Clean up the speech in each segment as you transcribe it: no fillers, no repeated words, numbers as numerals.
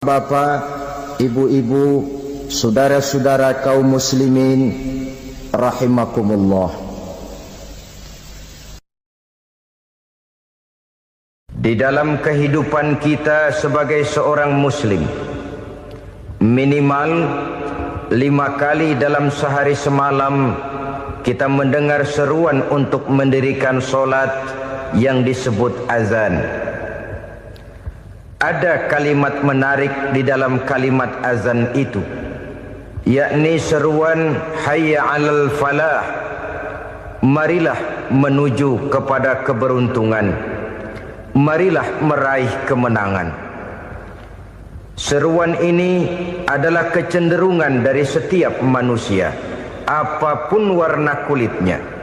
Bapak, ibu-ibu, saudara-saudara kaum muslimin rahimakumullah. Di dalam kehidupan kita sebagai seorang muslim, minimal 5 kali dalam sehari semalam kita mendengar seruan untuk mendirikan solat yang disebut azan. Ada kalimat menarik di dalam kalimat azan itu, yakni seruan hayya 'alal falah, marilah menuju kepada keberuntungan, marilah meraih kemenangan. Seruan ini adalah kecenderungan dari setiap manusia, apapun warna kulitnya.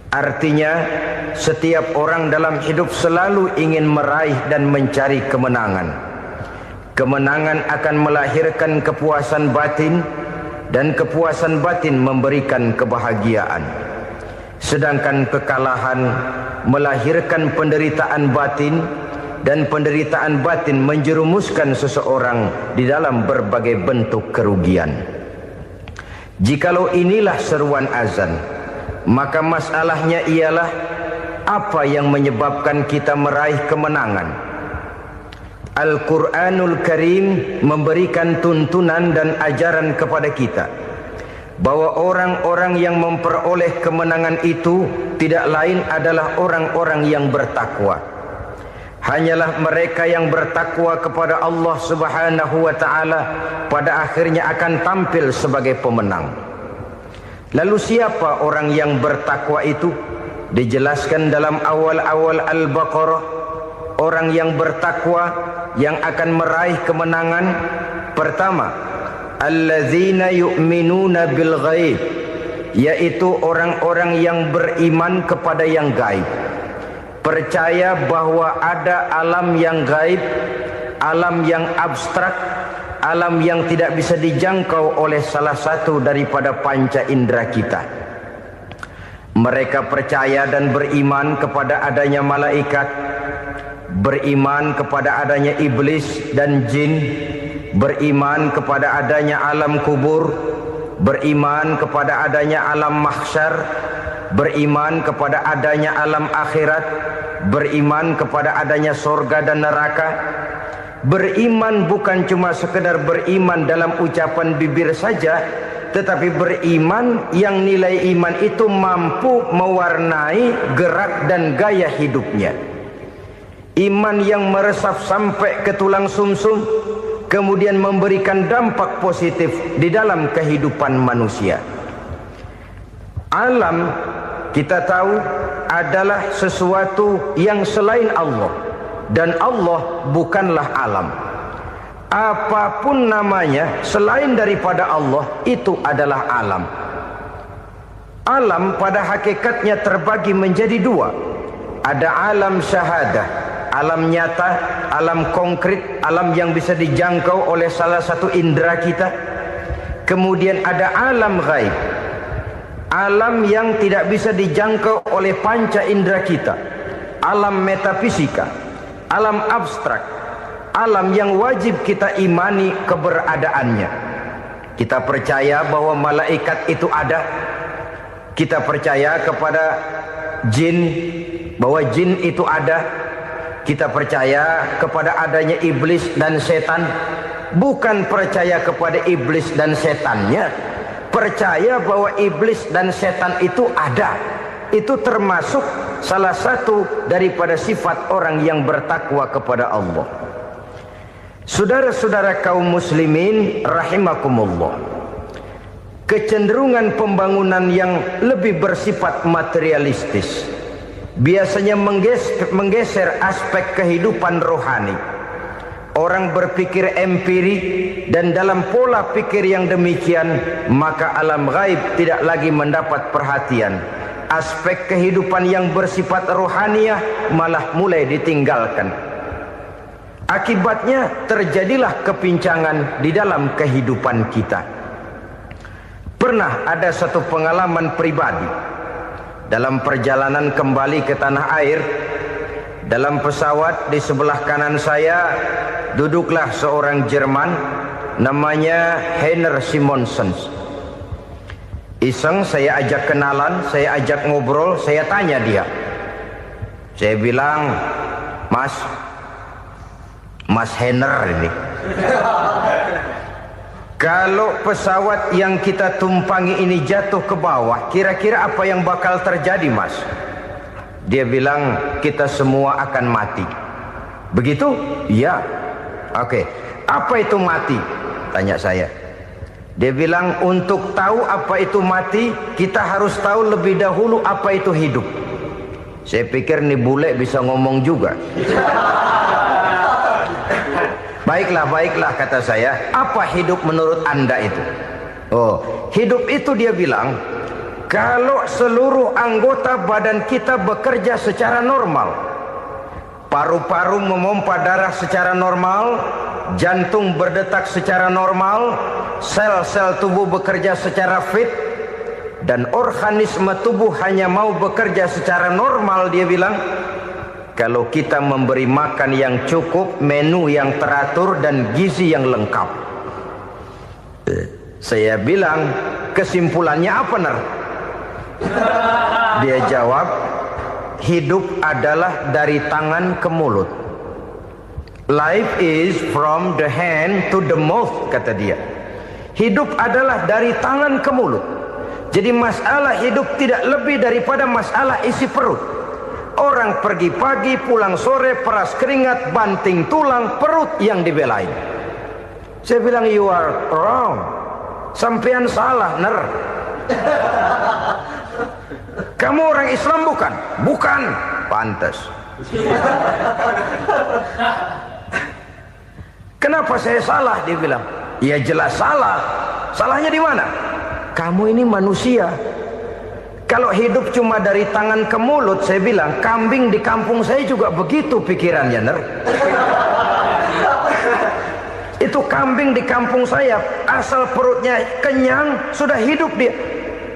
Artinya, setiap orang dalam hidup selalu ingin meraih dan mencari kemenangan. Kemenangan akan melahirkan kepuasan batin, dan kepuasan batin memberikan kebahagiaan. Sedangkan kekalahan melahirkan penderitaan batin, dan penderitaan batin menjerumuskan seseorang di dalam berbagai bentuk kerugian. Jikalau inilah seruan azan, maka masalahnya ialah apa yang menyebabkan kita meraih kemenangan. Al-Quranul Karim memberikan tuntunan dan ajaran kepada kita bahwa orang-orang yang memperoleh kemenangan itu tidak lain adalah orang-orang yang bertakwa. Hanyalah mereka yang bertakwa kepada Allah Subhanahu wa ta'ala pada akhirnya akan tampil sebagai pemenang. Lalu siapa orang yang bertakwa itu? Dijelaskan dalam awal-awal Al-Baqarah, orang yang bertakwa yang akan meraih kemenangan. Pertama, allazina yu'minuna bil ghaib, yaitu orang-orang yang beriman kepada yang gaib. Percaya bahwa ada alam yang gaib, alam yang abstrak, alam yang tidak bisa dijangkau oleh salah satu daripada panca indera kita. Mereka percaya dan beriman kepada adanya malaikat, beriman kepada adanya iblis dan jin, beriman kepada adanya alam kubur, beriman kepada adanya alam mahsyar, beriman kepada adanya alam akhirat, beriman kepada adanya surga dan neraka. Beriman bukan cuma sekedar beriman dalam ucapan bibir saja, tetapi beriman yang nilai iman itu mampu mewarnai gerak dan gaya hidupnya. Iman yang meresap sampai ke tulang sumsum, kemudian memberikan dampak positif di dalam kehidupan manusia. Alam, kita tahu, adalah sesuatu yang selain Allah, dan Allah bukanlah alam. Apapun namanya selain daripada Allah, itu adalah alam. Alam pada hakikatnya terbagi menjadi dua. Ada alam syahadah, alam nyata, alam konkret, alam yang bisa dijangkau oleh salah satu indera kita. Kemudian ada alam ghaib, alam yang tidak bisa dijangkau oleh panca indera kita, alam metafisika, alam abstrak, alam yang wajib kita imani keberadaannya. Kita percaya bahwa malaikat itu ada. Kita percaya kepada jin, bahwa jin itu ada. Kita percaya kepada adanya iblis dan setan. Bukan percaya kepada iblis dan setannya, percaya bahwa iblis dan setan itu ada. Itu termasuk salah satu daripada sifat orang yang bertakwa kepada Allah. Saudara-saudara kaum muslimin rahimakumullah, kecenderungan pembangunan yang lebih bersifat materialistis biasanya menggeser aspek kehidupan rohani. Orang berpikir empiri, dan dalam pola pikir yang demikian, maka alam gaib tidak lagi mendapat perhatian. Aspek kehidupan yang bersifat rohaniah malah mulai ditinggalkan. Akibatnya terjadilah kepincangan di dalam kehidupan kita. Pernah ada satu pengalaman pribadi dalam perjalanan kembali ke tanah air. Dalam pesawat di sebelah kanan saya duduklah seorang Jerman, namanya Heiner Simonsen. Iseng saya ajak kenalan, saya ajak ngobrol, saya tanya dia. Saya bilang, Mas Heiner ini, kalau pesawat yang kita tumpangi ini jatuh ke bawah, kira-kira apa yang bakal terjadi, Mas? Dia bilang, kita semua akan mati. Begitu? Iya. Oke. Apa itu mati? Tanya saya. Dia bilang, untuk tahu apa itu mati, kita harus tahu lebih dahulu apa itu hidup. Saya pikir nih bule bisa ngomong juga. Baiklah kata saya. Apa hidup menurut Anda itu? Oh, hidup itu dia bilang, kalau seluruh anggota badan kita bekerja secara normal, paru-paru memompa darah secara normal, jantung berdetak secara normal, sel-sel tubuh bekerja secara fit, dan organisme tubuh hanya mau bekerja secara normal, dia bilang, kalau kita memberi makan yang cukup, menu yang teratur, dan gizi yang lengkap. Saya bilang, kesimpulannya apa, Ner? Dia jawab, hidup adalah dari tangan ke mulut. Life is from the hand to the mouth, kata dia. Hidup adalah dari tangan ke mulut. Jadi masalah hidup tidak lebih daripada masalah isi perut. Orang pergi pagi, pulang sore, peras keringat, banting tulang, perut yang dibelain. Saya bilang, you are wrong. Sampean salah, Ner. Kamu orang Islam bukan? Bukan. Pantas. Kenapa saya salah? Dia bilang. Ya jelas salah. Salahnya di mana? Kamu ini manusia. Kalau hidup cuma dari tangan ke mulut, saya bilang, kambing di kampung saya juga begitu pikirannya, Ner. Itu kambing di kampung saya, asal perutnya kenyang, sudah hidup dia.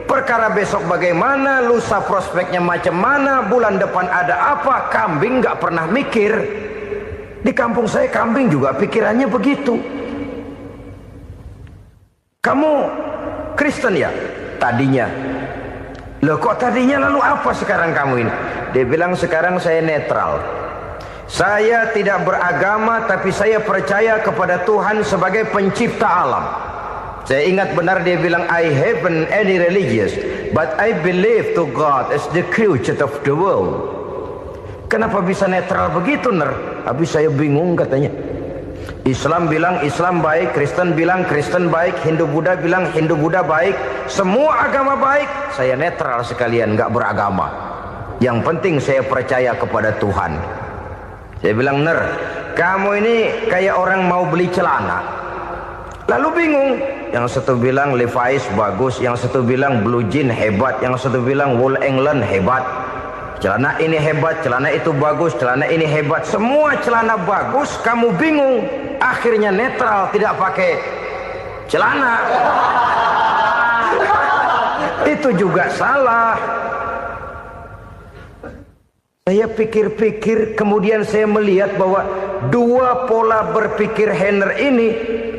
Perkara besok bagaimana, lusa prospeknya macam mana, bulan depan ada apa, kambing nggak pernah mikir. Di kampung saya kambing juga pikirannya begitu. Kamu Kristen ya? Tadinya. Loh kok tadinya, lalu apa sekarang kamu ini? Dia bilang, sekarang saya netral. Saya tidak beragama, tapi saya percaya kepada Tuhan sebagai pencipta alam. Saya ingat benar dia bilang, I haven't any religious, but I believe to God as the creator of the world. Kenapa bisa netral begitu, Ner? Habis saya bingung katanya. Islam bilang Islam baik, Kristen bilang Kristen baik, Hindu Buddha bilang Hindu Buddha baik, semua agama baik. Saya netral sekalian, nggak beragama. Yang penting saya percaya kepada Tuhan. Saya bilang, Ner, kamu ini kayak orang mau beli celana, lalu bingung. Yang satu bilang Levi's bagus, yang satu bilang Blue Jean hebat, yang satu bilang Wool England hebat. Celana ini hebat, celana itu bagus, celana ini hebat. Semua celana bagus, kamu bingung. Akhirnya netral, tidak pakai celana. Itu juga salah. Saya pikir-pikir, kemudian saya melihat bahwa dua pola berpikir Heiner ini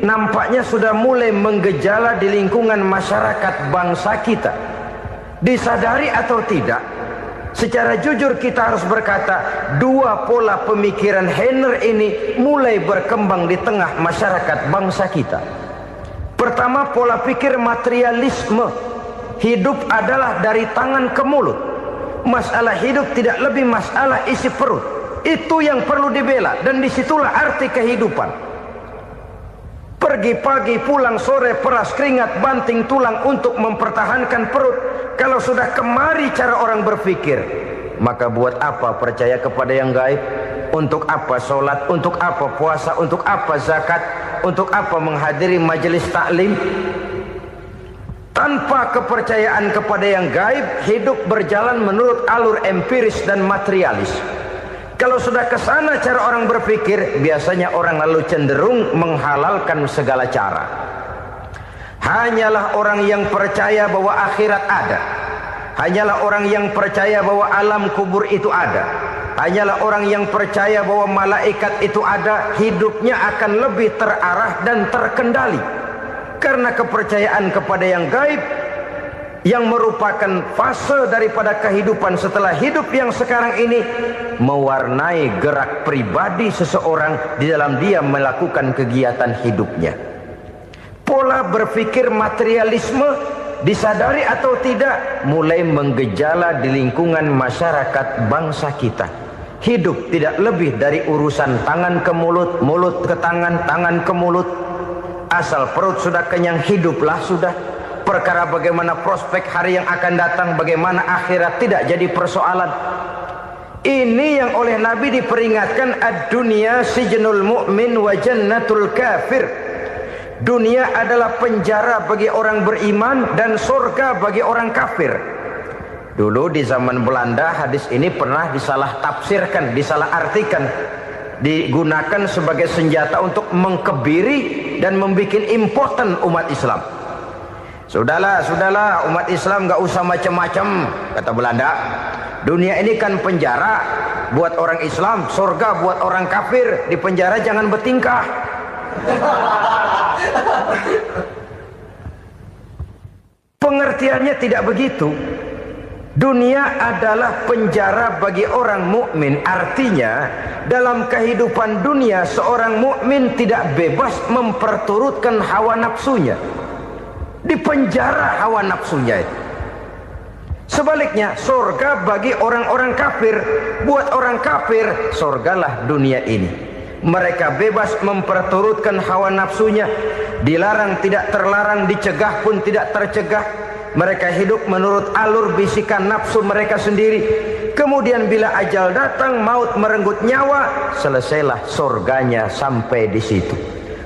nampaknya sudah mulai menggejala di lingkungan masyarakat bangsa kita. Disadari atau tidak, secara jujur kita harus berkata, dua pola pemikiran Heiner ini mulai berkembang di tengah masyarakat bangsa kita. Pertama, pola pikir materialisme. Hidup adalah dari tangan ke mulut. Masalah hidup tidak lebih masalah isi perut. Itu yang perlu dibela, dan disitulah arti kehidupan. Pergi pagi, pulang sore, peras keringat, banting tulang untuk mempertahankan perut. Kalau sudah kemari cara orang berpikir, maka buat apa percaya kepada yang gaib? Untuk apa sholat? Untuk apa puasa? Untuk apa zakat? Untuk apa menghadiri majelis taklim? Tanpa kepercayaan kepada yang gaib, hidup berjalan menurut alur empiris dan materialis. Kalau sudah ke sana cara orang berpikir, biasanya orang lalu cenderung menghalalkan segala cara. Hanyalah orang yang percaya bahwa akhirat ada, hanyalah orang yang percaya bahwa alam kubur itu ada, hanyalah orang yang percaya bahwa malaikat itu ada, hidupnya akan lebih terarah dan terkendali. Karena kepercayaan kepada yang gaib, yang merupakan fase daripada kehidupan setelah hidup yang sekarang ini, mewarnai gerak pribadi seseorang di dalam dia melakukan kegiatan hidupnya. Pola berpikir materialisme, disadari atau tidak, mulai menggejala di lingkungan masyarakat bangsa kita. Hidup tidak lebih dari urusan tangan ke mulut, mulut ke tangan, tangan ke mulut. Asal perut sudah kenyang, hiduplah sudah. Perkara bagaimana prospek hari yang akan datang, bagaimana akhirat, tidak jadi persoalan. Ini yang oleh Nabi diperingatkan, ad-dunya sijnul mu'min wa jannatul kafir. Dunia adalah penjara bagi orang beriman dan surga bagi orang kafir. Dulu di zaman Belanda hadis ini pernah disalah tafsirkan, disalah artikan, digunakan sebagai senjata untuk mengkebiri dan membuat impoten umat Islam. Sudahlah umat Islam gak usah macam-macam, kata Belanda. Dunia ini kan penjara buat orang Islam, surga buat orang kafir. Di penjara jangan bertingkah. Pengertiannya tidak begitu. Dunia adalah penjara bagi orang mukmin. Artinya dalam kehidupan dunia seorang mukmin tidak bebas memperturutkan hawa nafsunya. Di penjara hawa nafsunya itu. Sebaliknya surga bagi orang-orang kafir. Buat orang kafir, surgalah dunia ini. Mereka bebas memperturutkan hawa nafsunya. Dilarang tidak terlarang, dicegah pun tidak tercegah. Mereka hidup menurut alur bisikan nafsu mereka sendiri. Kemudian bila ajal datang, maut merenggut nyawa, selesailah surganya sampai di situ.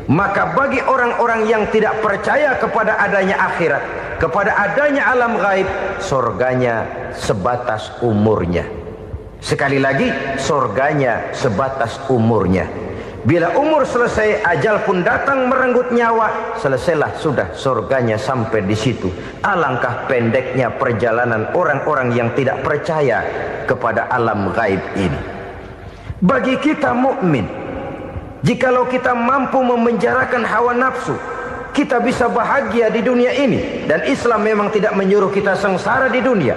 Maka bagi orang-orang yang tidak percaya kepada adanya akhirat, kepada adanya alam gaib, surganya sebatas umurnya. Sekali lagi, surganya sebatas umurnya. Bila umur selesai, ajal pun datang merenggut nyawa, selesailah sudah surganya sampai di situ. Alangkah pendeknya perjalanan orang-orang yang tidak percaya kepada alam gaib ini. Bagi kita mukmin, jikalau kita mampu memenjarakan hawa nafsu, kita bisa bahagia di dunia ini. Dan Islam memang tidak menyuruh kita sengsara di dunia.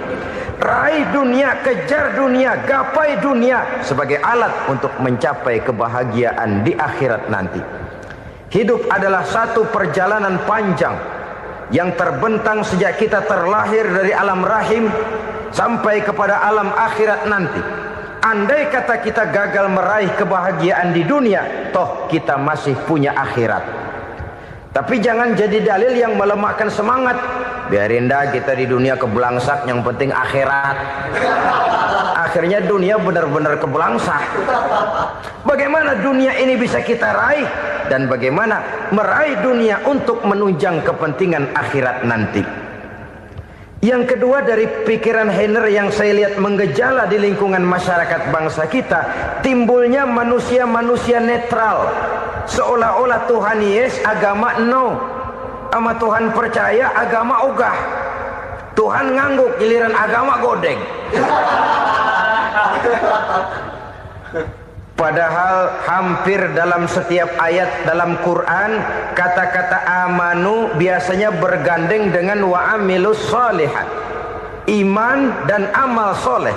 Raih dunia, kejar dunia, gapai dunia sebagai alat untuk mencapai kebahagiaan di akhirat nanti. Hidup adalah satu perjalanan panjang yang terbentang sejak kita terlahir dari alam rahim sampai kepada alam akhirat nanti. Andai kata kita gagal meraih kebahagiaan di dunia, toh kita masih punya akhirat. Tapi jangan jadi dalil yang melemahkan semangat. Biarin dah kita di dunia kebelangsak, yang penting akhirat. Akhirnya dunia benar-benar kebelangsak. Bagaimana dunia ini bisa kita raih, dan bagaimana meraih dunia untuk menunjang kepentingan akhirat nanti. Yang kedua, dari pikiran Heiner yang saya lihat menggejala di lingkungan masyarakat bangsa kita, timbulnya manusia-manusia netral. Seolah-olah Tuhan yes, agama no. Sama Tuhan percaya, agama ogah. Tuhan ngangguk, giliran agama godeng. Padahal hampir dalam setiap ayat dalam Quran, kata-kata amanu biasanya bergandeng dengan wa amilus sholihat. Iman dan amal soleh.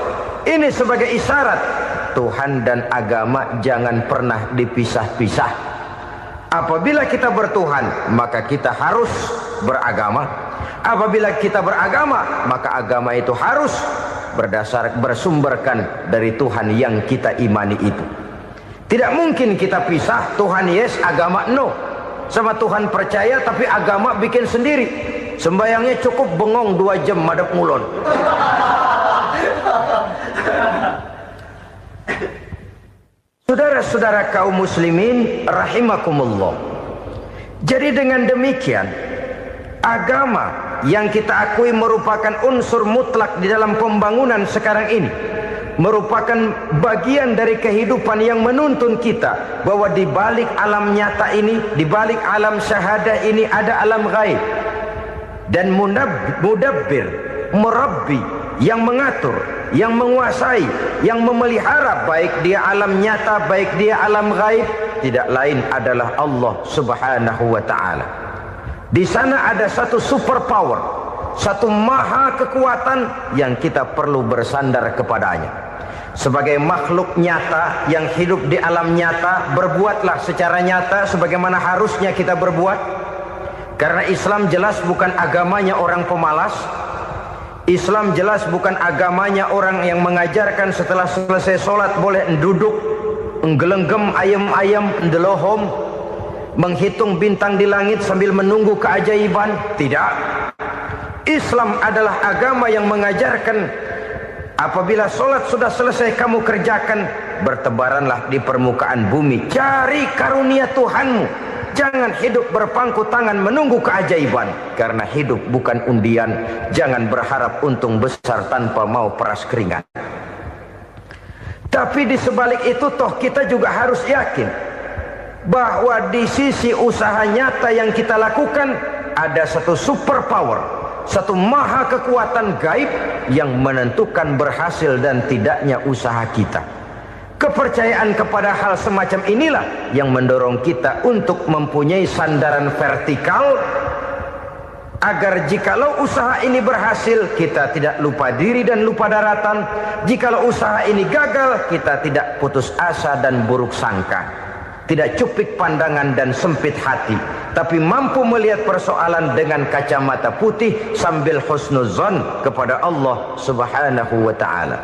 Ini sebagai isyarat Tuhan dan agama jangan pernah dipisah-pisah. Apabila kita bertuhan, maka kita harus beragama. Apabila kita beragama, maka agama itu harus bersumberkan dari Tuhan yang kita imani itu. Tidak mungkin kita pisah, Tuhan yes, agama no. Sama Tuhan percaya tapi agama bikin sendiri. Sembayangnya cukup bengong 2 jam madep mulon. Saudara-saudara kaum muslimin rahimakumullah. Jadi dengan demikian, agama yang kita akui merupakan unsur mutlak di dalam pembangunan sekarang ini, merupakan bagian dari kehidupan yang menuntun kita bahwa di balik alam nyata ini, di balik alam syahadah ini ada alam gaib. Dan mudabbir, murabbi yang mengatur, yang menguasai, yang memelihara, baik dia alam nyata, baik dia alam gaib, tidak lain adalah Allah Subhanahu wa ta'ala. Di sana ada satu super power, satu maha kekuatan yang kita perlu bersandar kepadanya. Sebagai makhluk nyata yang hidup di alam nyata, berbuatlah secara nyata sebagaimana harusnya kita berbuat. Karena Islam jelas bukan agamanya orang pemalas. Islam jelas bukan agamanya orang yang mengajarkan setelah selesai sholat boleh duduk, nggelenggem ayam-ayam, ndelohom, menghitung bintang di langit sambil menunggu keajaiban. Tidak. Islam adalah agama yang mengajarkan apabila sholat sudah selesai kamu kerjakan, bertebaranlah di permukaan bumi, cari karunia Tuhanmu. Jangan hidup berpangku tangan menunggu keajaiban. Karena hidup bukan undian. Jangan berharap untung besar tanpa mau peras keringat. Tapi di sebalik itu toh kita juga harus yakin bahwa di sisi usaha nyata yang kita lakukan ada satu super power, satu maha kekuatan gaib yang menentukan berhasil dan tidaknya usaha kita. Kepercayaan kepada hal semacam inilah yang mendorong kita untuk mempunyai sandaran vertikal, agar jikalau usaha ini berhasil, kita tidak lupa diri dan lupa daratan. Jikalau usaha ini gagal, kita tidak putus asa dan buruk sangka, tidak cupik pandangan dan sempit hati, tapi mampu melihat persoalan dengan kacamata putih sambil husnuzon kepada Allah Subhanahu wa ta'ala.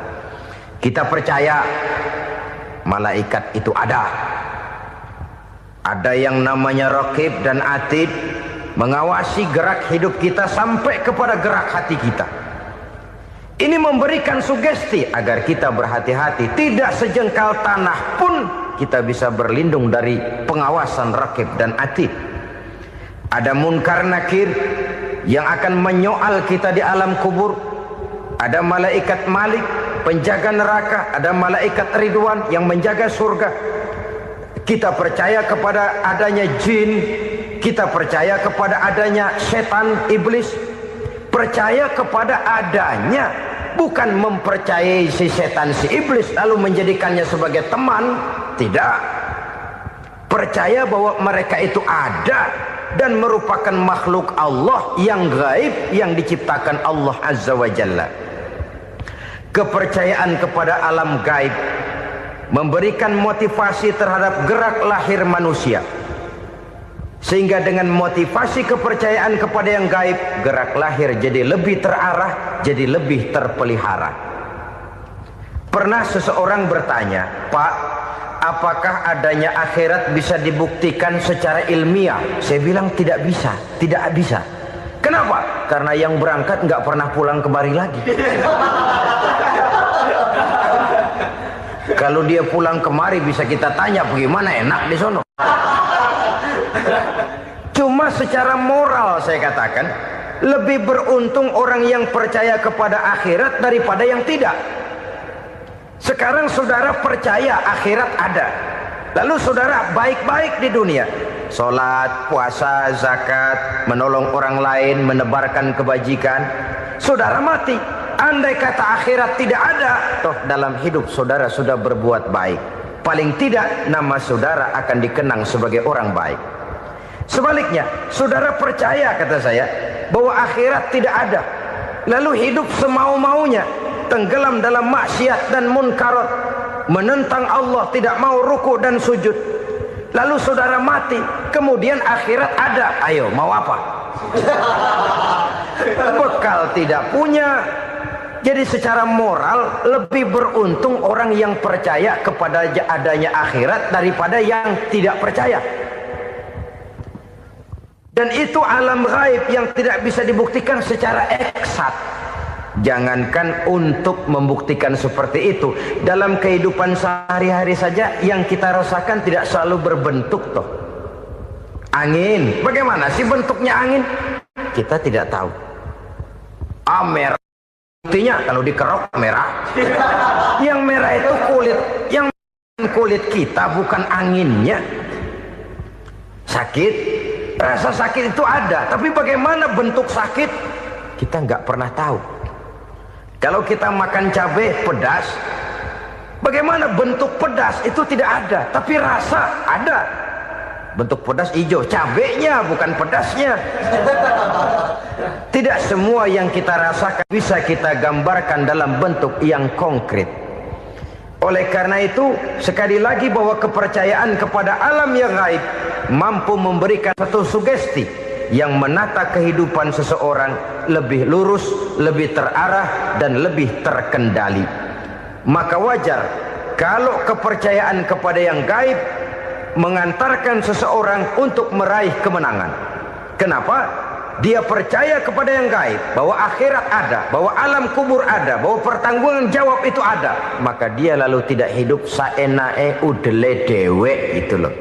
Kita percaya malaikat itu ada. Ada yang namanya Raqib dan Atid, mengawasi gerak hidup kita sampai kepada gerak hati kita. Ini memberikan sugesti agar kita berhati-hati. Tidak sejengkal tanah pun kita bisa berlindung dari pengawasan Raqib dan Atid. Ada Munkar Nakir yang akan menyoal kita di alam kubur. Ada malaikat Malik, penjaga neraka. Ada malaikat Ridwan yang menjaga surga. Kita percaya kepada adanya jin, kita percaya kepada adanya setan, iblis. Percaya kepada adanya, bukan mempercayai si setan, si iblis lalu menjadikannya sebagai teman. Tidak. Percaya bahwa mereka itu ada dan merupakan makhluk Allah yang gaib, yang diciptakan Allah Azza wa Jalla. Kepercayaan kepada alam gaib memberikan motivasi terhadap gerak lahir manusia, sehingga dengan motivasi kepercayaan kepada yang gaib, gerak lahir jadi lebih terarah, jadi lebih terpelihara. Pernah seseorang bertanya, "Pak, apakah adanya akhirat bisa dibuktikan secara ilmiah?" Saya bilang tidak bisa, tidak bisa. Kenapa? Karena yang berangkat nggak pernah pulang kemari lagi. Kalau dia pulang kemari bisa kita tanya bagaimana enak di sono. Cuma secara moral saya katakan, lebih beruntung orang yang percaya kepada akhirat daripada yang tidak. Sekarang saudara percaya akhirat ada, lalu saudara baik-baik di dunia, sholat, puasa, zakat, menolong orang lain, menebarkan kebajikan. Saudara mati, andai kata akhirat tidak ada, toh dalam hidup saudara sudah berbuat baik. Paling tidak nama saudara akan dikenang sebagai orang baik. Sebaliknya, saudara percaya, kata saya, bahwa akhirat tidak ada, lalu hidup semau-maunya, tenggelam dalam maksiat dan munkarat, menentang Allah, tidak mau ruku dan sujud. Lalu saudara mati, kemudian akhirat ada. Ayo, mau apa? Bekal tidak punya. Jadi secara moral lebih beruntung orang yang percaya kepada adanya akhirat daripada yang tidak percaya. Dan itu alam gaib yang tidak bisa dibuktikan secara eksat. Jangankan untuk membuktikan seperti itu, dalam kehidupan sehari-hari saja yang kita rasakan tidak selalu berbentuk toh. Angin, bagaimana sih bentuknya angin? Kita tidak tahu. Merah, buktinya kalau dikerok merah. Yang merah itu kulit, yang kulit kita bukan anginnya. Sakit, rasa sakit itu ada, tapi bagaimana bentuk sakit kita nggak pernah tahu. Kalau kita makan cabai pedas, bagaimana bentuk pedas itu tidak ada, tapi rasa ada. Bentuk pedas hijau, cabenya bukan pedasnya. Tidak semua yang kita rasakan bisa kita gambarkan dalam bentuk yang konkret. Oleh karena itu, sekali lagi bahwa kepercayaan kepada alam yang gaib mampu memberikan satu sugesti yang menata kehidupan seseorang lebih lurus, lebih terarah, dan lebih terkendali. Maka wajar kalau kepercayaan kepada yang gaib mengantarkan seseorang untuk meraih kemenangan. Kenapa? Dia percaya kepada yang gaib, bahwa akhirat ada, bahwa alam kubur ada, bahwa pertanggungan jawab itu ada. Maka dia lalu tidak hidup saenae udele dewe, itu loh.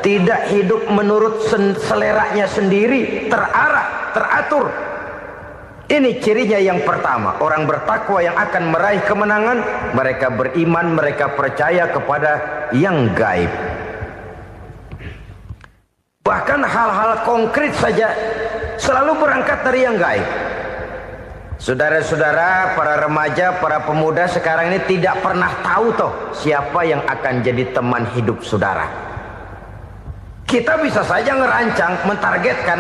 Tidak hidup menurut seleranya sendiri, terarah, teratur. Ini cirinya yang pertama. Orang bertakwa yang akan meraih kemenangan, mereka beriman, mereka percaya kepada yang gaib. Bahkan hal-hal konkret saja selalu berangkat dari yang gaib. Saudara-saudara, para remaja, para pemuda sekarang ini tidak pernah tahu toh siapa yang akan jadi teman hidup saudara. Kita bisa saja ngerancang, mentargetkan,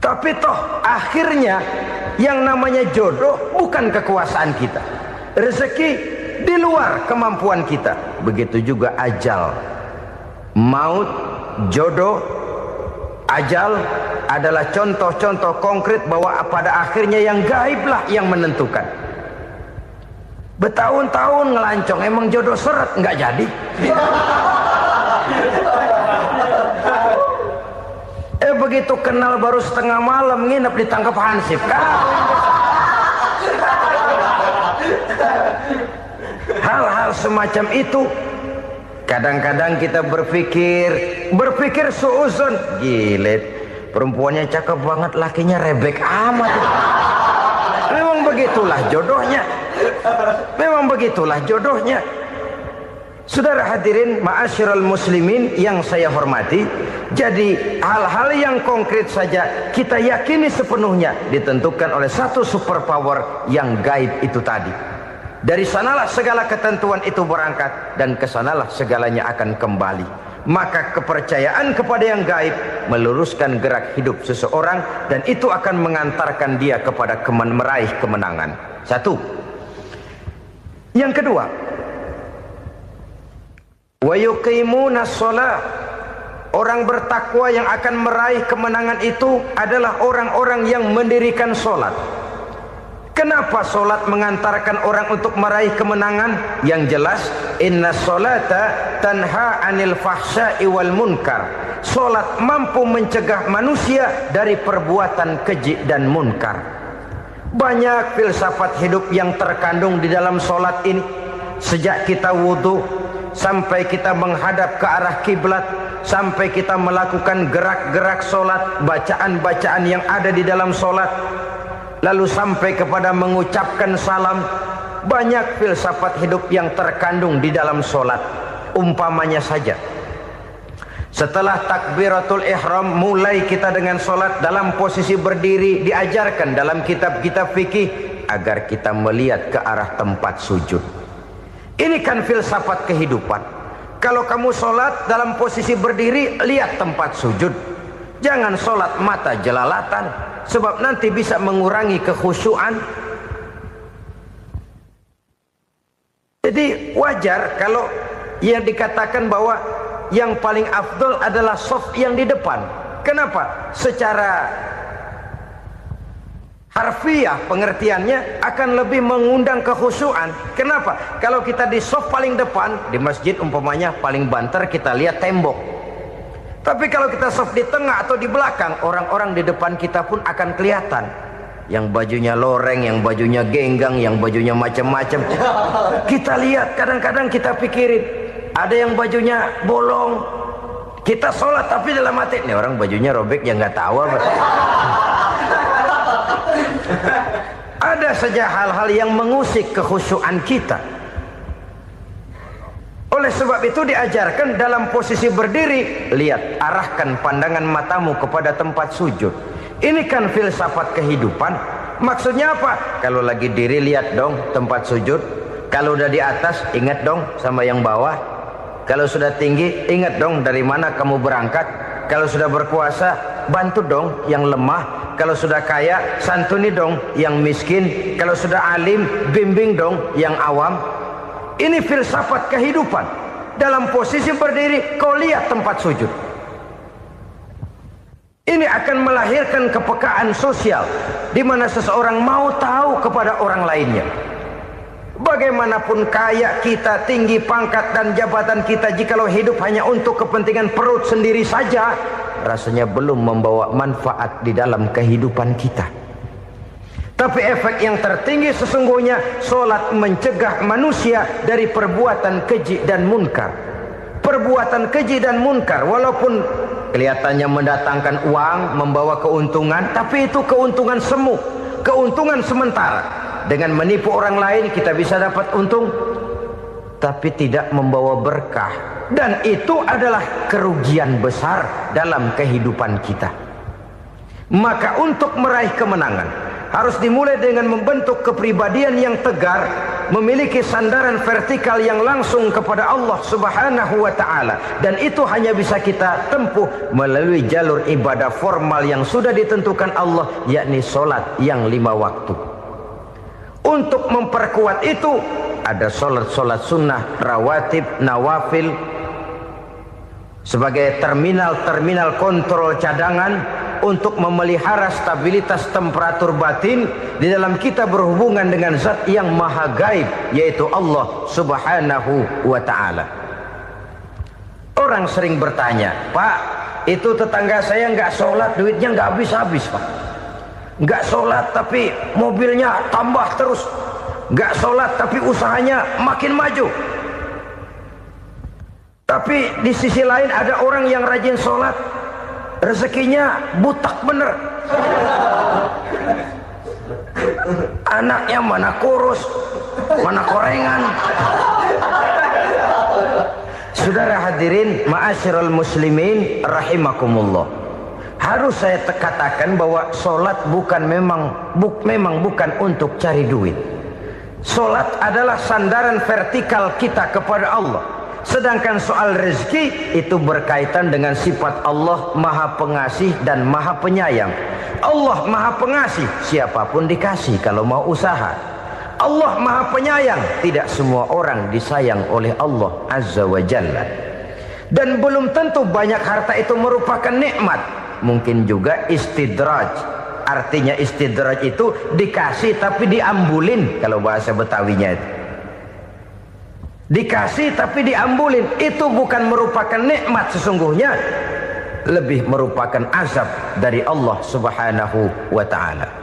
tapi toh akhirnya yang namanya jodoh bukan kekuasaan kita. Rezeki di luar kemampuan kita. Begitu juga ajal, maut, jodoh, ajal adalah contoh-contoh konkret bahwa pada akhirnya yang gaiblah yang menentukan. Bertahun-tahun ngelancong, emang jodoh seret, nggak jadi. Begitu kenal baru setengah malam nginep ditangkap hansip kan. Hal-hal semacam itu kadang-kadang kita berpikir suuzon, gile, perempuannya cakep banget, lakinya rebek amat. Memang begitulah jodohnya. Memang begitulah jodohnya. Saudara hadirin ma'asyiral muslimin yang saya hormati, jadi hal-hal yang konkret saja kita yakini sepenuhnya ditentukan oleh satu superpower yang gaib itu tadi. Dari sanalah segala ketentuan itu berangkat dan kesanalah segalanya akan kembali. Maka kepercayaan kepada yang gaib meluruskan gerak hidup seseorang dan itu akan mengantarkan dia kepada meraih kemenangan. Satu. Yang kedua, wa yuqimuna shalah. Orang bertakwa yang akan meraih kemenangan itu adalah orang-orang yang mendirikan sholat. Kenapa sholat mengantarkan orang untuk meraih kemenangan? Yang jelas, inna sholata tanha anil fahsya'i wal munkar. Sholat mampu mencegah manusia dari perbuatan keji dan munkar. Banyak filsafat hidup yang terkandung di dalam sholat ini. Sejak kita wudhu sampai kita menghadap ke arah kiblat, sampai kita melakukan gerak-gerak sholat, bacaan-bacaan yang ada di dalam sholat, lalu sampai kepada mengucapkan salam. Banyak filsafat hidup yang terkandung di dalam sholat. Umpamanya saja, setelah takbiratul ihram mulai kita dengan sholat dalam posisi berdiri, diajarkan dalam kitab-kitab fikih agar kita melihat ke arah tempat sujud. Ini kan filsafat kehidupan. Kalau kamu sholat dalam posisi berdiri, lihat tempat sujud. Jangan sholat mata jelalatan, sebab nanti bisa mengurangi kekhusyuan. Jadi wajar kalau yang dikatakan bahwa yang paling afdol adalah shaf yang di depan. Kenapa? Secara harfiah pengertiannya akan lebih mengundang kekhusyuan. Kenapa? Kalau kita di shaf paling depan di masjid umpamanya paling banter kita lihat tembok. Tapi kalau kita shaf di tengah atau di belakang, orang-orang di depan kita pun akan kelihatan. Yang bajunya loreng, yang bajunya genggang, yang bajunya macam-macam. Kita lihat, kadang-kadang kita pikirin, ada yang bajunya bolong. Kita sholat tapi dalam hati, nih orang bajunya robek yang nggak tahu apa. Ada saja hal-hal yang mengusik kekhusyuan kita. Oleh sebab itu diajarkan dalam posisi berdiri, lihat, arahkan pandangan matamu kepada tempat sujud. Ini kan filsafat kehidupan. Maksudnya apa? Kalau lagi diri lihat dong tempat sujud. Kalau udah di atas ingat dong sama yang bawah. Kalau sudah tinggi ingat dong dari mana kamu berangkat. Kalau sudah berkuasa bantu dong yang lemah. Kalau sudah kaya santuni dong yang miskin. Kalau sudah alim bimbing dong yang awam. Ini filsafat kehidupan. Dalam posisi berdiri kau lihat tempat sujud. Ini akan melahirkan kepekaan sosial di mana seseorang mau tahu kepada orang lainnya. Bagaimanapun kaya kita, tinggi pangkat dan jabatan kita, jikalau hidup hanya untuk kepentingan perut sendiri saja, rasanya belum membawa manfaat di dalam kehidupan kita. Tapi efek yang tertinggi sesungguhnya, solat mencegah manusia dari perbuatan keji dan munkar. Perbuatan keji dan munkar walaupun kelihatannya mendatangkan uang, membawa keuntungan, tapi itu keuntungan semu, keuntungan sementara. Dengan menipu orang lain kita bisa dapat untung, tapi tidak membawa berkah. Dan itu adalah kerugian besar dalam kehidupan kita. Maka untuk meraih kemenangan harus dimulai dengan membentuk kepribadian yang tegar, memiliki sandaran vertikal yang langsung kepada Allah Subhanahu wa ta'ala. Dan itu hanya bisa kita tempuh melalui jalur ibadah formal yang sudah ditentukan Allah, yakni solat yang 5 waktu. Untuk memperkuat itu ada solat-solat sunnah, rawatib, nawafil sebagai terminal-terminal kontrol cadangan untuk memelihara stabilitas temperatur batin di dalam kita berhubungan dengan zat yang maha gaib, yaitu Allah Subhanahu wa ta'ala. Orang sering bertanya, Pak, itu tetangga saya nggak sholat, duitnya nggak habis-habis, Pak. Nggak sholat tapi mobilnya tambah terus. Nggak sholat tapi usahanya makin maju. Tapi di sisi lain ada orang yang rajin sholat, rezekinya butak bener. Anaknya mana kurus, mana korengan. Saudara hadirin ma'asyiral muslimin rahimakumullah. Harus saya katakan bahwa solat memang bukan untuk cari duit. Solat adalah sandaran vertikal kita kepada Allah. Sedangkan soal rezeki itu berkaitan dengan sifat Allah maha pengasih dan maha penyayang. Allah maha pengasih, siapapun dikasih kalau mau usaha. Allah maha penyayang, tidak semua orang disayang oleh Allah Azza wa Jalla. Dan belum tentu banyak harta itu merupakan nikmat. Mungkin juga istidraj. Artinya istidraj itu dikasih tapi diambulin, kalau bahasa Betawinya itu. Dikasih tapi diambulin, itu bukan merupakan nikmat sesungguhnya, lebih merupakan azab dari Allah Subhanahu wa ta'ala.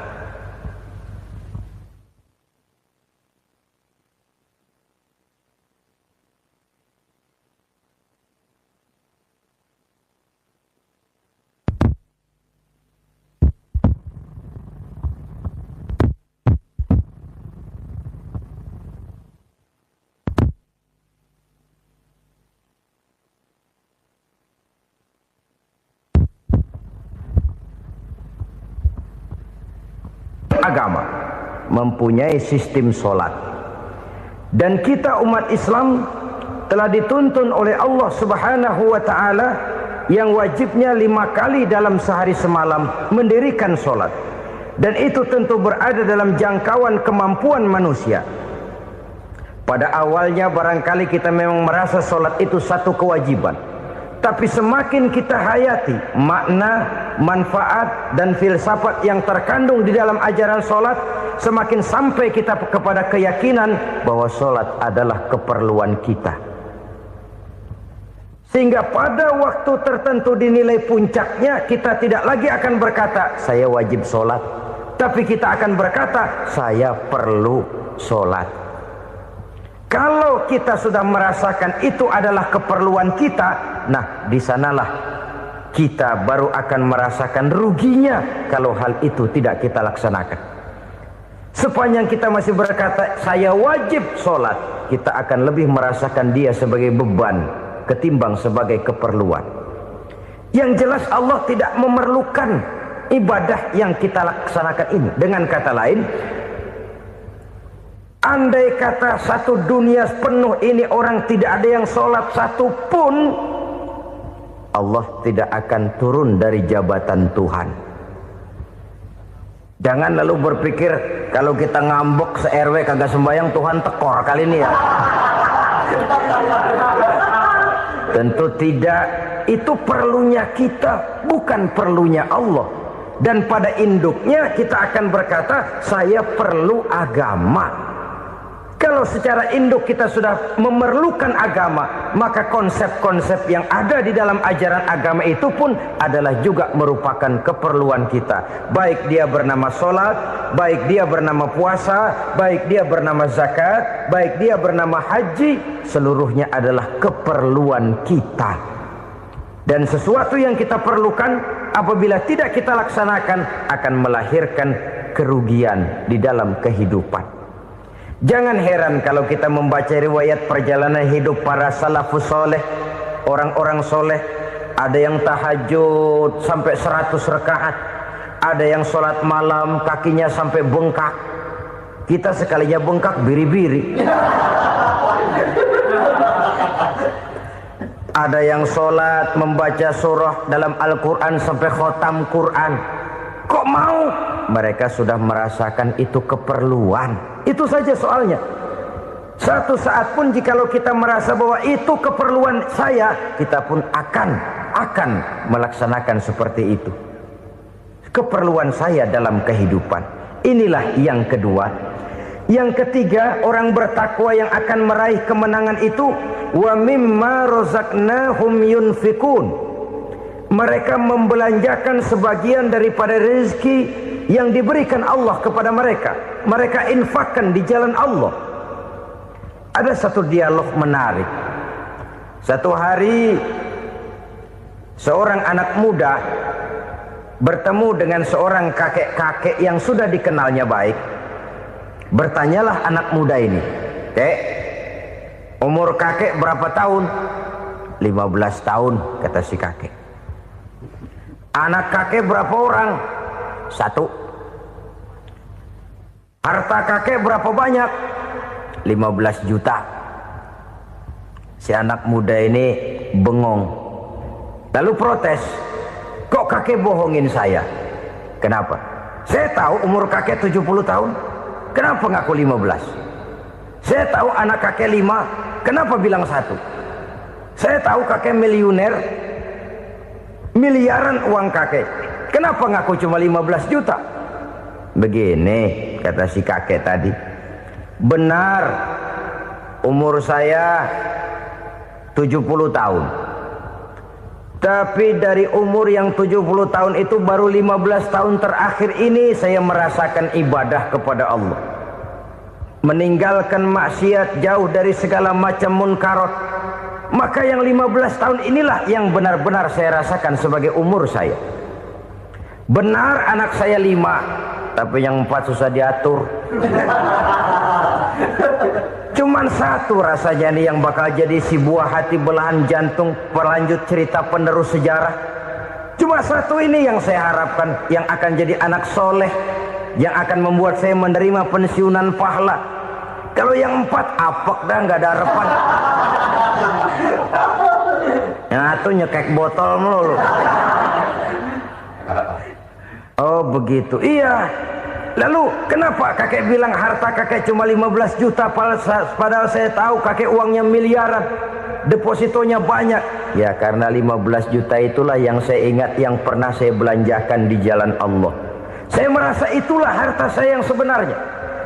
Agama mempunyai sistem solat, dan kita umat Islam telah dituntun oleh Allah Subhanahu wa ta'ala yang wajibnya 5 kali dalam sehari semalam mendirikan solat, dan itu tentu berada dalam jangkauan kemampuan manusia. Pada awalnya barangkali kita memang merasa solat itu satu kewajiban, tapi semakin kita hayati makna, manfaat dan filsafat yang terkandung di dalam ajaran solat, semakin sampai kita kepada keyakinan bahwa solat adalah keperluan kita. Sehingga pada waktu tertentu dinilai puncaknya, kita tidak lagi akan berkata saya wajib solat, tapi kita akan berkata saya perlu solat. Kalau kita sudah merasakan itu adalah keperluan kita, nah di sanalah kita baru akan merasakan ruginya kalau hal itu tidak kita laksanakan. Sepanjang kita masih berkata saya wajib sholat, kita akan lebih merasakan dia sebagai beban ketimbang sebagai keperluan. Yang jelas Allah tidak memerlukan ibadah yang kita laksanakan ini. Dengan kata lain, andai kata satu dunia penuh ini orang tidak ada yang sholat satu pun, Allah tidak akan turun dari jabatan Tuhan. Jangan lalu berpikir kalau kita ngambek se-RW kagak sembahyang Tuhan tekor kali ini ya. Tentu tidak. Itu perlunya kita, bukan perlunya Allah. Dan pada induknya kita akan berkata, saya perlu agama. Kalau secara induk kita sudah memerlukan agama, maka konsep-konsep yang ada di dalam ajaran agama itu pun adalah juga merupakan keperluan kita. Baik dia bernama sholat, baik dia bernama puasa, baik dia bernama zakat, baik dia bernama haji, seluruhnya adalah keperluan kita. Dan sesuatu yang kita perlukan apabila tidak kita laksanakan akan melahirkan kerugian di dalam kehidupan. Jangan heran kalau kita membaca riwayat perjalanan hidup para salafus soleh, orang-orang soleh. Ada yang tahajud sampai 100 rakaat, ada yang sholat malam kakinya sampai bengkak. Kita sekalinya bengkak biri-biri. Ada yang sholat membaca surah dalam Al-Quran sampai khotam Quran. Kok mau? Mereka sudah merasakan itu keperluan. Itu saja soalnya. Satu saat pun jikalau kita merasa bahwa itu keperluan saya, kita pun akan melaksanakan seperti itu. Keperluan saya dalam kehidupan. Inilah yang kedua. Yang ketiga, orang bertakwa yang akan meraih kemenangan itu, wa mimma razaqnahum yunfikun. Mereka membelanjakan sebagian daripada rezeki yang diberikan Allah kepada mereka. Mereka infakkan di jalan Allah. Ada satu dialog menarik. Satu hari seorang anak muda bertemu dengan seorang kakek-kakek yang sudah dikenalnya baik. Bertanyalah anak muda ini, "Kek, umur kakek berapa tahun?" 15 tahun, kata si kakek. "Anak kakek berapa orang?" 1. "Harta kakek berapa banyak?" 15 juta. Si anak muda ini bengong. Lalu protes, "Kok kakek bohongin saya?" "Kenapa?" "Saya tahu umur kakek 70 tahun. Kenapa ngaku 15? Saya tahu anak kakek 5. Kenapa bilang 1? Saya tahu kakek miliuner, miliaran uang kakek. Kenapa ngaku cuma 15 juta? Begini, kata si kakek tadi. Benar, umur saya 70 tahun. Tapi dari umur yang 70 tahun itu baru 15 tahun terakhir ini saya merasakan ibadah kepada Allah. Meninggalkan maksiat, jauh dari segala macam munkarat. Maka yang 15 tahun inilah yang benar-benar saya rasakan sebagai umur saya. Benar anak saya 5, tapi yang 4 susah diatur. Cuman 1 rasanya nih yang bakal jadi si buah hati belahan jantung pelanjut cerita penerus sejarah. Cuma 1 ini yang saya harapkan, yang akan jadi anak soleh, yang akan membuat saya menerima pensiunan pahala. Kalau yang 4 apek dah, nggak ada harapan. Yang 1 nyekek botol melulu. Oh begitu, iya. Lalu kenapa kakek bilang harta kakek cuma 15 juta padahal saya tahu kakek uangnya miliaran, depositonya banyak? Ya karena 15 juta itulah yang saya ingat yang pernah saya belanjakan di jalan Allah. Saya merasa itulah harta saya yang sebenarnya.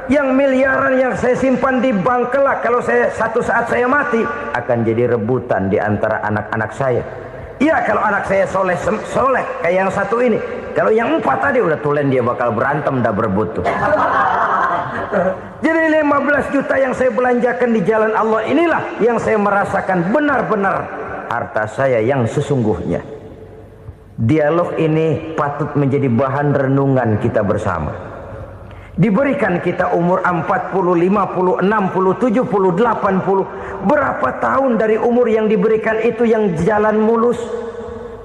Yang miliaran yang saya simpan di bank kelak kalau satu saat saya mati akan jadi rebutan di antara anak-anak saya. Iya kalau anak saya soleh kayak yang 1 ini. Kalau yang 4 tadi udah tulen dia bakal berantem dah berebut tuh. Jadi 15 juta yang saya belanjakan di jalan Allah inilah yang saya merasakan benar-benar harta saya yang sesungguhnya. Dialog ini patut menjadi bahan renungan kita bersama. Diberikan kita umur 40, 50, 60, 70, 80. Berapa tahun dari umur yang diberikan itu yang jalan mulus,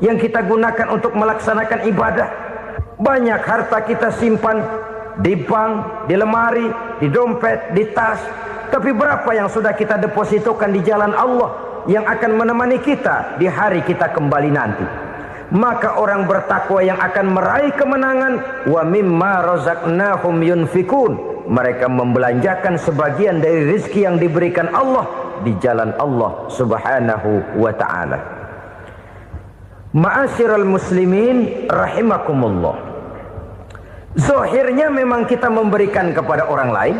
yang kita gunakan untuk melaksanakan ibadah? Banyak harta kita simpan di bank, di lemari, di dompet, di tas. Tapi berapa yang sudah kita depositokan di jalan Allah yang akan menemani kita di hari kita kembali nanti? Maka orang bertakwa yang akan meraih kemenangan, wa mimma razaqnahum yunfikun, mereka membelanjakan sebagian dari rezeki yang diberikan Allah di jalan Allah Subhanahu wa ta'ala. Ma'asyiral muslimin rahimakumullah. Zahirnya memang kita memberikan kepada orang lain,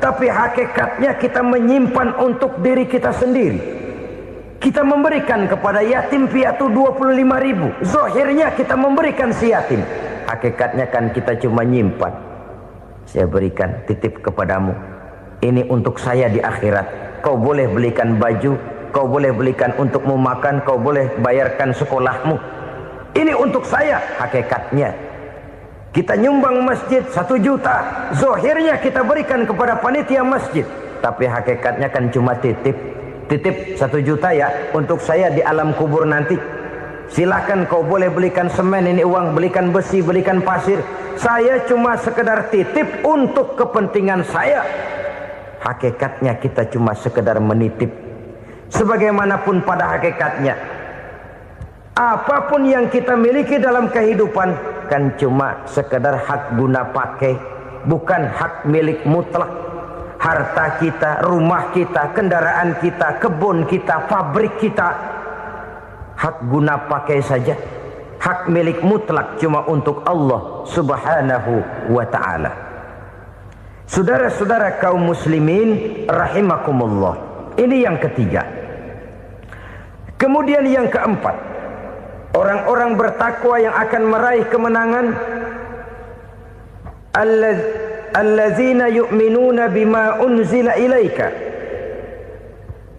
tapi hakikatnya kita menyimpan untuk diri kita sendiri. Kita memberikan kepada yatim piatu 25.000. Zahirnya kita memberikan si yatim, hakikatnya kan kita cuma nyimpan. Saya berikan, titip kepadamu, ini untuk saya di akhirat. Kau boleh belikan baju, kau boleh belikan untukmu makan, kau boleh bayarkan sekolahmu. Ini untuk saya. Hakikatnya kita nyumbang masjid 1 juta, zahirnya kita berikan kepada panitia masjid, tapi hakikatnya kan cuma titip 1 juta ya, untuk saya di alam kubur nanti. Silahkan kau boleh belikan semen, ini uang, belikan besi, belikan pasir. Saya cuma sekedar titip untuk kepentingan saya. Hakikatnya kita cuma sekedar menitip. Sebagaimanapun pada hakikatnya, apapun yang kita miliki dalam kehidupan kan cuma sekedar hak guna pakai, bukan hak milik mutlak. Harta kita, rumah kita, kendaraan kita, kebun kita, pabrik kita, hak guna pakai saja. Hak milik mutlak cuma untuk Allah Subhanahu wa ta'ala. Saudara-saudara kaum muslimin rahimakumullah. Ini yang ketiga. Kemudian yang keempat, orang-orang bertakwa yang akan meraih kemenangan, allazina yu'minuna bima unzila ilaika.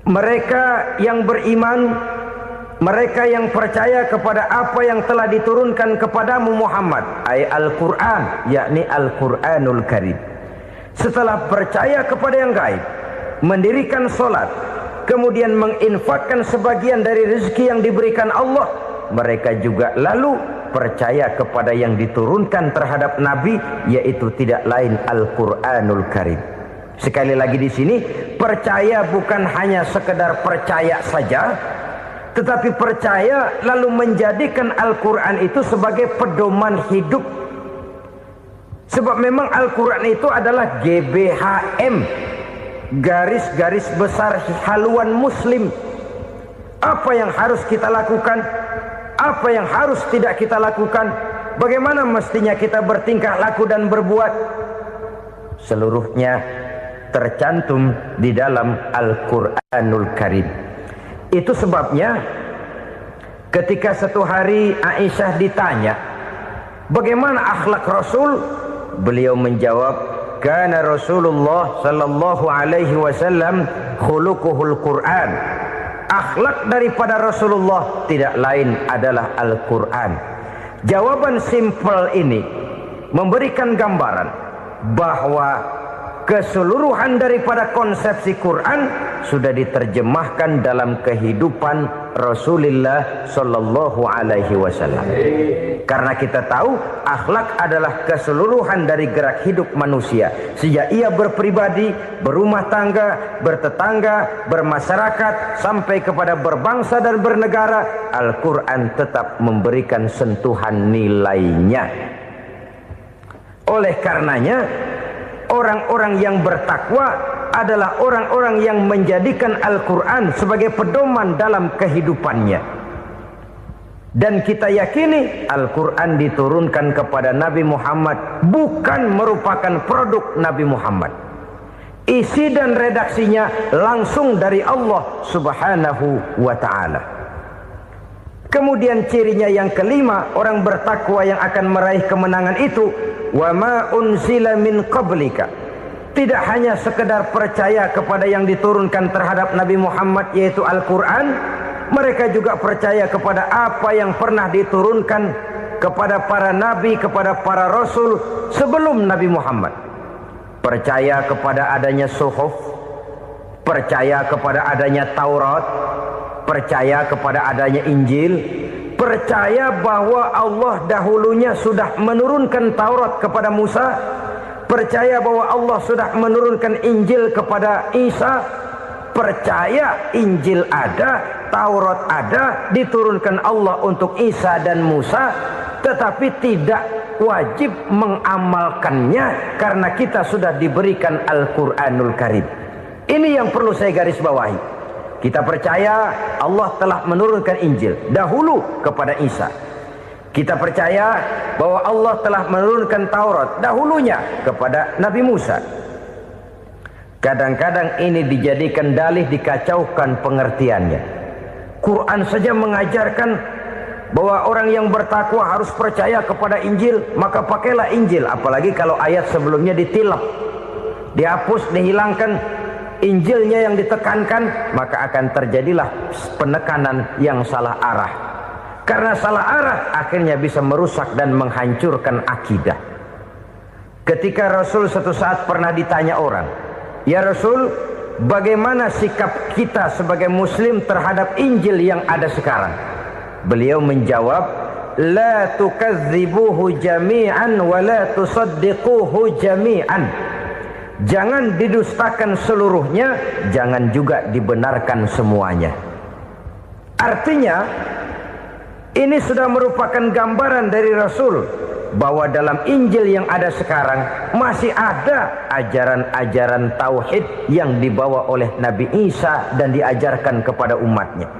Mereka yang beriman, mereka yang percaya kepada apa yang telah diturunkan kepadamu Muhammad, ay Al-Quran, yakni Al-Quranul Karim. Setelah percaya kepada yang gaib, mendirikan solat, kemudian menginfakkan sebagian dari rezeki yang diberikan Allah, mereka juga lalu percaya kepada yang diturunkan terhadap Nabi, yaitu tidak lain Al-Quranul Karim. Sekali lagi di sini, percaya bukan hanya sekedar percaya saja, tetapi percaya lalu menjadikan Al-Quran itu sebagai pedoman hidup. Sebab memang Al-Quran itu adalah GBHM, garis-garis besar haluan muslim. Apa yang harus kita lakukan, apa yang harus tidak kita lakukan, bagaimana mestinya kita bertingkah laku dan berbuat, seluruhnya tercantum di dalam Al-Quranul Karim. Itu sebabnya ketika satu hari Aisyah ditanya bagaimana akhlak Rasul, beliau menjawab, kana Rasulullah sallallahu alaihi wasallam khuluquhul Quran. Akhlak daripada Rasulullah tidak lain adalah Al-Quran. Jawaban simpel ini memberikan gambaran bahwa keseluruhan daripada konsepsi Quran sudah diterjemahkan dalam kehidupan Rasulullah sallallahu alaihi wasallam. Karena kita tahu akhlak adalah keseluruhan dari gerak hidup manusia. Sejak ia berpribadi, berumah tangga, bertetangga, bermasyarakat, sampai kepada berbangsa dan bernegara, Al-Quran tetap memberikan sentuhan nilainya. Oleh karenanya, orang-orang yang bertakwa adalah orang-orang yang menjadikan Al-Quran sebagai pedoman dalam kehidupannya. Dan kita yakini Al-Quran diturunkan kepada Nabi Muhammad bukan merupakan produk Nabi Muhammad. Isi dan redaksinya langsung dari Allah Subhanahu wa ta'ala. Kemudian cirinya yang kelima, orang bertakwa yang akan meraih kemenangan itu, wa ma unzila min qablika. Tidak hanya sekedar percaya kepada yang diturunkan terhadap Nabi Muhammad, yaitu Al-Quran, mereka juga percaya kepada apa yang pernah diturunkan kepada para nabi, kepada para rasul sebelum Nabi Muhammad. Percaya kepada adanya suhuf, percaya kepada adanya Taurat, percaya kepada adanya Injil, percaya bahwa Allah dahulunya sudah menurunkan Taurat kepada Musa, percaya bahwa Allah sudah menurunkan Injil kepada Isa, percaya Injil ada, Taurat ada, diturunkan Allah untuk Isa dan Musa, tetapi tidak wajib mengamalkannya karena kita sudah diberikan Al-Quranul Karim. Ini yang perlu saya garis bawahi. Kita percaya Allah telah menurunkan Injil dahulu kepada Isa. Kita percaya bahwa Allah telah menurunkan Taurat dahulunya kepada Nabi Musa. Kadang-kadang ini dijadikan dalih, dikacaukan pengertiannya. Quran saja mengajarkan bahwa orang yang bertakwa harus percaya kepada Injil, maka pakailah Injil. Apalagi kalau ayat sebelumnya ditilap, dihapus, dihilangkan, Injilnya yang ditekankan, maka akan terjadilah penekanan yang salah arah. Karena salah arah akhirnya bisa merusak dan menghancurkan akidah. Ketika Rasul suatu saat pernah ditanya orang, "Ya Rasul, bagaimana sikap kita sebagai muslim terhadap Injil yang ada sekarang?" Beliau menjawab, "La tukadzibuhu jami'an wa la tusaddiquhu jami'an." Jangan didustakan seluruhnya, jangan juga dibenarkan semuanya. Artinya, ini sudah merupakan gambaran dari Rasul bahwa dalam Injil yang ada sekarang masih ada ajaran-ajaran tauhid yang dibawa oleh Nabi Isa dan diajarkan kepada umatnya.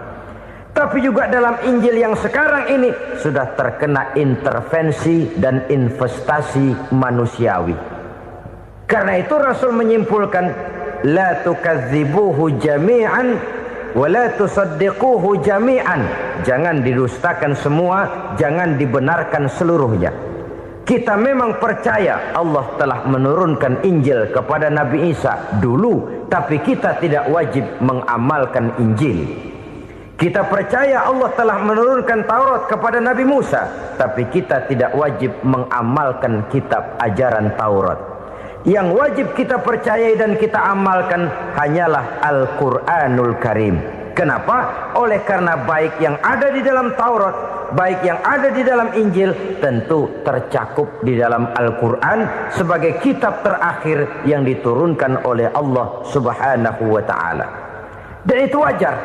Tapi juga dalam Injil yang sekarang ini sudah terkena intervensi dan investasi manusiawi. Karena itu Rasul menyimpulkan, la tukadzibuhu jami'an wa la tusaddiquhu jami'an. Jangan didustakan semua, jangan dibenarkan seluruhnya. Kita memang percaya Allah telah menurunkan Injil kepada Nabi Isa dulu, tapi kita tidak wajib mengamalkan Injil. Kita percaya Allah telah menurunkan Taurat kepada Nabi Musa, tapi kita tidak wajib mengamalkan kitab ajaran Taurat. Yang wajib kita percayai dan kita amalkan hanyalah Al-Quranul Karim. Kenapa? Oleh karena baik yang ada di dalam Taurat, baik yang ada di dalam Injil, tentu tercakup di dalam Al-Quran sebagai kitab terakhir yang diturunkan oleh Allah Subhanahu wa Ta'ala. Dan itu wajar.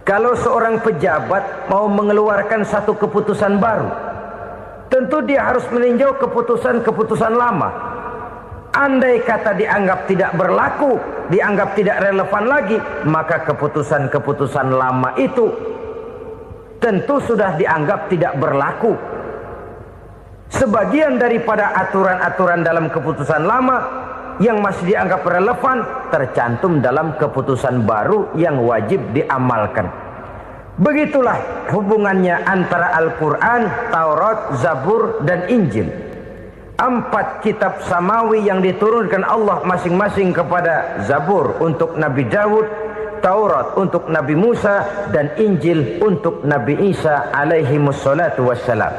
Kalau seorang pejabat mau mengeluarkan satu keputusan baru, tentu dia harus meninjau keputusan-keputusan lama. Andai kata dianggap tidak berlaku, dianggap tidak relevan lagi, maka keputusan-keputusan lama itu tentu sudah dianggap tidak berlaku. Sebagian daripada aturan-aturan dalam keputusan lama yang masih dianggap relevan tercantum dalam keputusan baru yang wajib diamalkan. Begitulah hubungannya antara Al-Quran, Taurat, Zabur, dan Injil. 4 kitab samawi yang diturunkan Allah masing-masing kepada Zabur untuk Nabi Daud, Taurat untuk Nabi Musa, dan Injil untuk Nabi Isa alaihi wassalatu wassalam.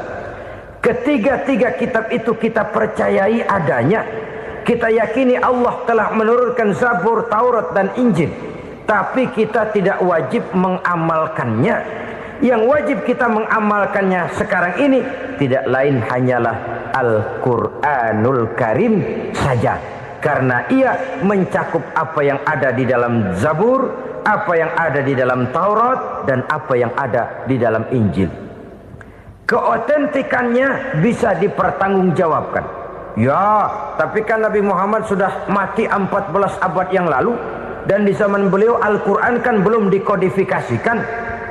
Ketiga-tiga kitab itu kita percayai adanya. Kita yakini Allah telah menurunkan Zabur, Taurat, dan Injil. Tapi kita tidak wajib mengamalkannya. Yang wajib kita mengamalkannya sekarang ini tidak lain hanyalah Al-Quranul Karim saja. Karena ia mencakup apa yang ada di dalam Zabur, apa yang ada di dalam Taurat, dan apa yang ada di dalam Injil. Keotentikannya bisa dipertanggungjawabkan. Ya, tapi kan Nabi Muhammad sudah mati 14 abad yang lalu, dan di zaman beliau Al-Quran kan belum dikodifikasikan,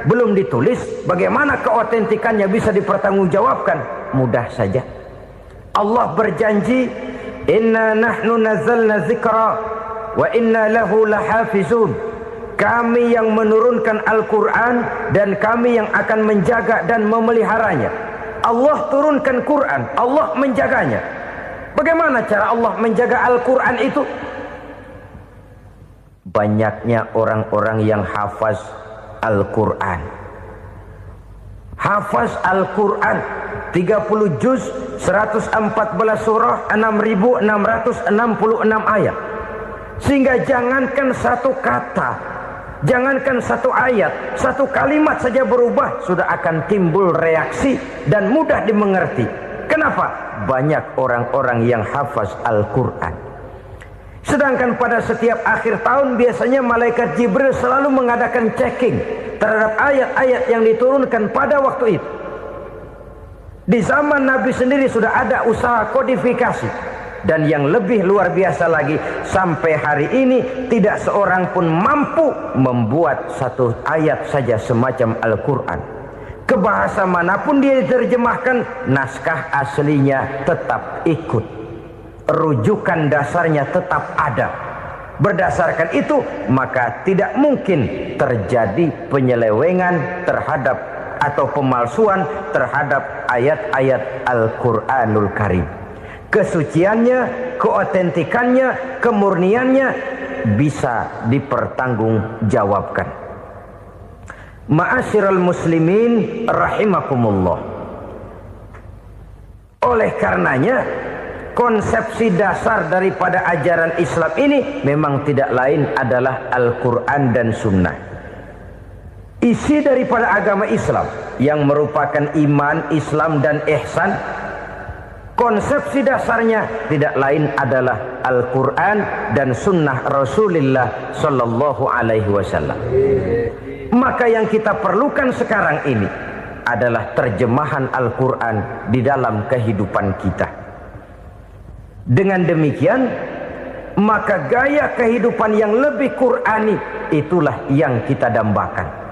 belum ditulis. Bagaimana keotentikannya bisa dipertanggungjawabkan? Mudah saja. Allah berjanji, "Inna nahnu nazzalna dzikra wa inna lahu lahafizun." Kami yang menurunkan Al-Quran dan kami yang akan menjaga dan memeliharanya. Allah turunkan Quran, Allah menjaganya. Bagaimana cara Allah menjaga Al-Quran itu? Banyaknya orang-orang yang hafaz Al-Quran. Hafaz Al-Quran 30 juz, 114 surah, 6.666 ayat. Sehingga jangankan satu kata Jangankan satu ayat, satu kalimat saja berubah, sudah akan timbul reaksi dan mudah dimengerti. Kenapa? Banyak orang-orang yang hafaz Al-Quran. Sedangkan pada setiap akhir tahun biasanya malaikat Jibril selalu mengadakan checking terhadap ayat-ayat yang diturunkan pada waktu itu. Di zaman Nabi sendiri sudah ada usaha kodifikasi. Dan yang lebih luar biasa lagi, sampai hari ini tidak seorang pun mampu membuat satu ayat saja semacam Al-Quran. Ke bahasa manapun dia diterjemahkan, naskah aslinya tetap ikut, rujukan dasarnya tetap ada. Berdasarkan itu, maka tidak mungkin terjadi penyelewengan terhadap atau pemalsuan terhadap ayat-ayat Al-Quranul Karim. Kesuciannya, keotentikannya, kemurniannya bisa dipertanggungjawabkan. Ma'asyiral muslimin rahimakumullah. Oleh karenanya, konsepsi dasar daripada ajaran Islam ini memang tidak lain adalah Al-Quran dan Sunnah. Isi daripada agama Islam yang merupakan iman, Islam dan ihsan, konsepsi dasarnya tidak lain adalah Al-Quran dan Sunnah Rasulullah Sallallahu Alaihi Wasallam. Maka yang kita perlukan sekarang ini adalah terjemahan Al-Quran di dalam kehidupan kita. Dengan demikian, maka gaya kehidupan yang lebih Qurani itulah yang kita dambakan.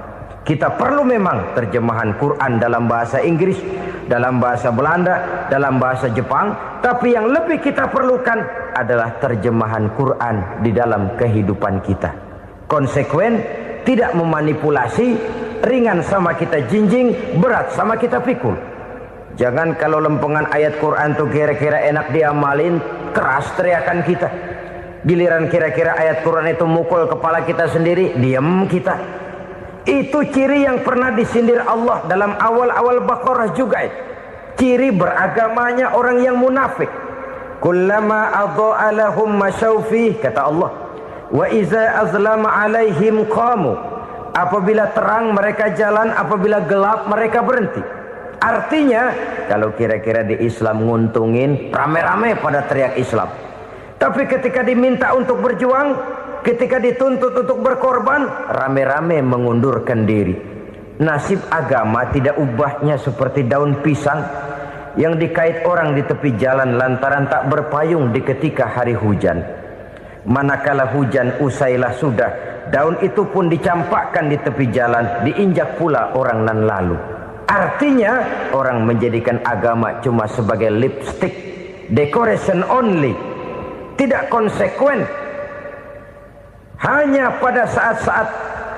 Kita perlu memang terjemahan Quran dalam bahasa Inggris, dalam bahasa Belanda, dalam bahasa Jepang, tapi yang lebih kita perlukan adalah terjemahan Quran di dalam kehidupan kita. Konsekuen, tidak memanipulasi, ringan sama kita jinjing, berat sama kita pikul. Jangan kalau lempengan ayat Quran tuh kira-kira enak diamalin, keras teriakan kita. Giliran kira-kira ayat Quran itu mukul kepala kita sendiri, diam kita. Itu ciri yang pernah disindir Allah dalam awal-awal Baqarah juga. Ciri beragamanya orang yang munafik. Kullama adha'a lahum masyawfih, kata Allah. Wa iza azlama alaihim qamu. Apabila terang mereka jalan, apabila gelap mereka berhenti. Artinya, kalau kira-kira di Islam nguntungin, rame-rame pada teriak Islam. Tapi ketika diminta untuk berjuang, ketika dituntut untuk berkorban, rame-rame mengundurkan diri. Nasib agama tidak ubahnya seperti daun pisang yang dikait orang di tepi jalan lantaran tak berpayung di ketika hari hujan. Manakala hujan usailah sudah, daun itu pun dicampakkan di tepi jalan, diinjak pula orang nan lalu. Artinya, orang menjadikan agama cuma sebagai lipstick, decoration only, tidak konsekuen. Hanya pada saat-saat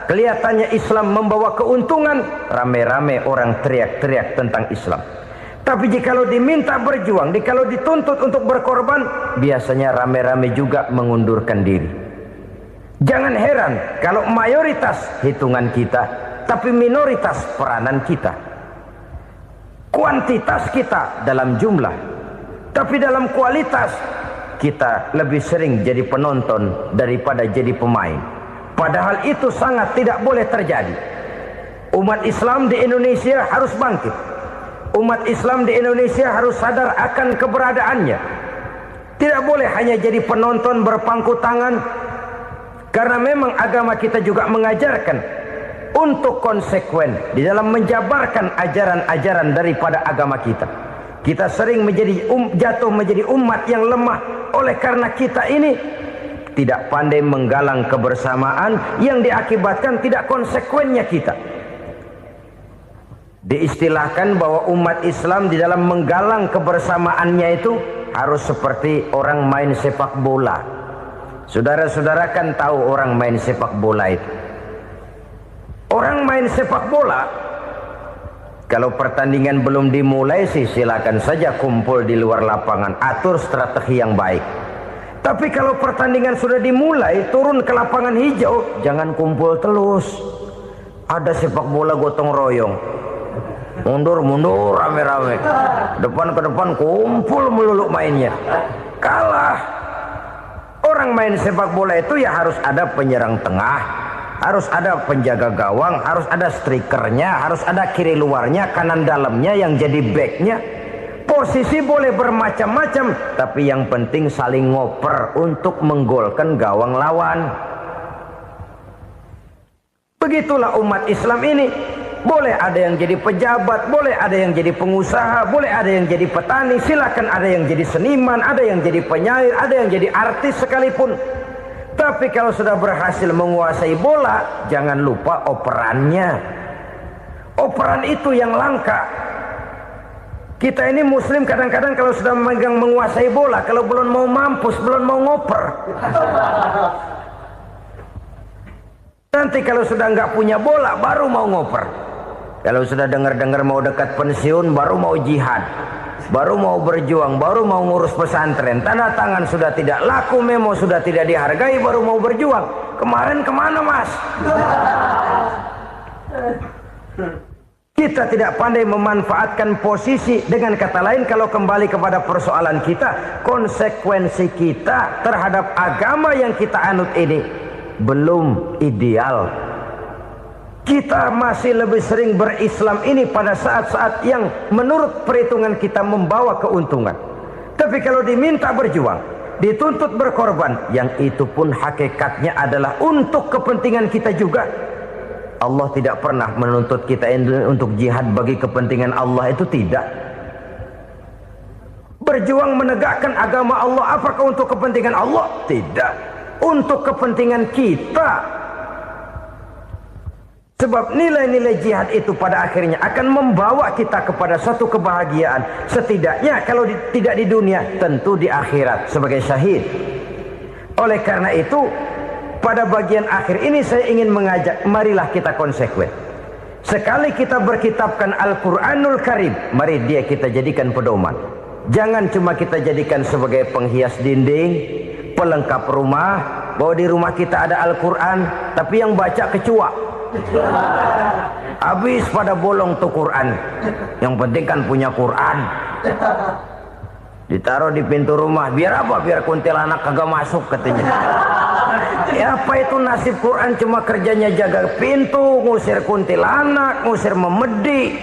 kelihatannya Islam membawa keuntungan, rame-rame orang teriak-teriak tentang Islam. Tapi jikalau diminta berjuang, jikalau dituntut untuk berkorban, biasanya rame-rame juga mengundurkan diri. Jangan heran kalau mayoritas hitungan kita, tapi minoritas peranan kita. Kuantitas kita dalam jumlah, tapi dalam kualitas kita lebih sering jadi penonton daripada jadi pemain. Padahal itu sangat tidak boleh terjadi. Umat Islam di Indonesia harus bangkit. Umat Islam di Indonesia harus sadar akan keberadaannya. Tidak boleh hanya jadi penonton berpangku tangan. Karena memang agama kita juga mengajarkan untuk konsekuen di dalam menjabarkan ajaran-ajaran daripada agama kita. Kita sering jatuh menjadi umat yang lemah oleh karena kita ini tidak pandai menggalang kebersamaan yang diakibatkan tidak konsekuennya kita. Diistilahkan bahwa umat Islam di dalam menggalang kebersamaannya itu harus seperti orang main sepak bola. Saudara-saudara kan tahu orang main sepak bola itu. Orang main sepak bola, kalau pertandingan belum dimulai sih silakan saja kumpul di luar lapangan, atur strategi yang baik. Tapi kalau pertandingan sudah dimulai, turun ke lapangan hijau, jangan kumpul terus. Ada sepak bola gotong royong, mundur-mundur rame-rame, depan ke depan kumpul melulu mainnya. Kalah. Orang main sepak bola itu ya harus ada penyerang tengah, harus ada penjaga gawang, harus ada strikernya, harus ada kiri luarnya, kanan dalamnya yang jadi backnya. Posisi boleh bermacam-macam, tapi yang penting saling ngoper untuk menggolkan gawang lawan. Begitulah umat Islam ini. Boleh ada yang jadi pejabat, boleh ada yang jadi pengusaha, boleh ada yang jadi petani, silakan ada yang jadi seniman, ada yang jadi penyair, ada yang jadi artis sekalipun. Tapi kalau sudah berhasil menguasai bola, jangan lupa operannya. Operan itu yang langka. Kita ini muslim kadang-kadang kalau sudah memegang menguasai bola, kalau belum mau mampus, belum mau ngoper. Nanti kalau sudah nggak punya bola, baru mau ngoper. Kalau sudah dengar-dengar mau dekat pensiun, baru mau jihad, baru mau berjuang, baru mau ngurus pesantren. Tanda tangan sudah tidak laku, memo sudah tidak dihargai, baru mau berjuang. Kemarin kemana mas? Kita tidak pandai memanfaatkan posisi. Dengan kata lain, kalau kembali kepada persoalan kita, konsekuensi kita terhadap agama yang kita anut ini belum ideal. Kita masih lebih sering berislam ini pada saat-saat yang menurut perhitungan kita membawa keuntungan. Tapi kalau diminta berjuang, dituntut berkorban, yang itu pun hakikatnya adalah untuk kepentingan kita juga. Allah tidak pernah menuntut kita untuk jihad bagi kepentingan Allah, itu tidak. Berjuang menegakkan agama Allah, apakah untuk kepentingan Allah? Tidak. Untuk kepentingan kita. Sebab nilai-nilai jihad itu pada akhirnya akan membawa kita kepada satu kebahagiaan. Setidaknya kalau tidak di dunia, tentu di akhirat sebagai syahid. Oleh karena itu, pada bagian akhir ini saya ingin mengajak, marilah kita konsekuen. Sekali kita berkitabkan Al-Quranul Karim, mari dia kita jadikan pedoman. Jangan cuma kita jadikan sebagai penghias dinding, pelengkap rumah, bahwa di rumah kita ada Al-Quran, tapi yang baca kecoa. Habis pada bolong tuh Quran. Yang penting kan punya Quran. Ditaruh di pintu rumah. Biar apa? Biar kuntilanak kagak masuk katanya. Ya apa itu nasib Quran, cuma kerjanya jaga pintu, ngusir kuntilanak, ngusir memedi.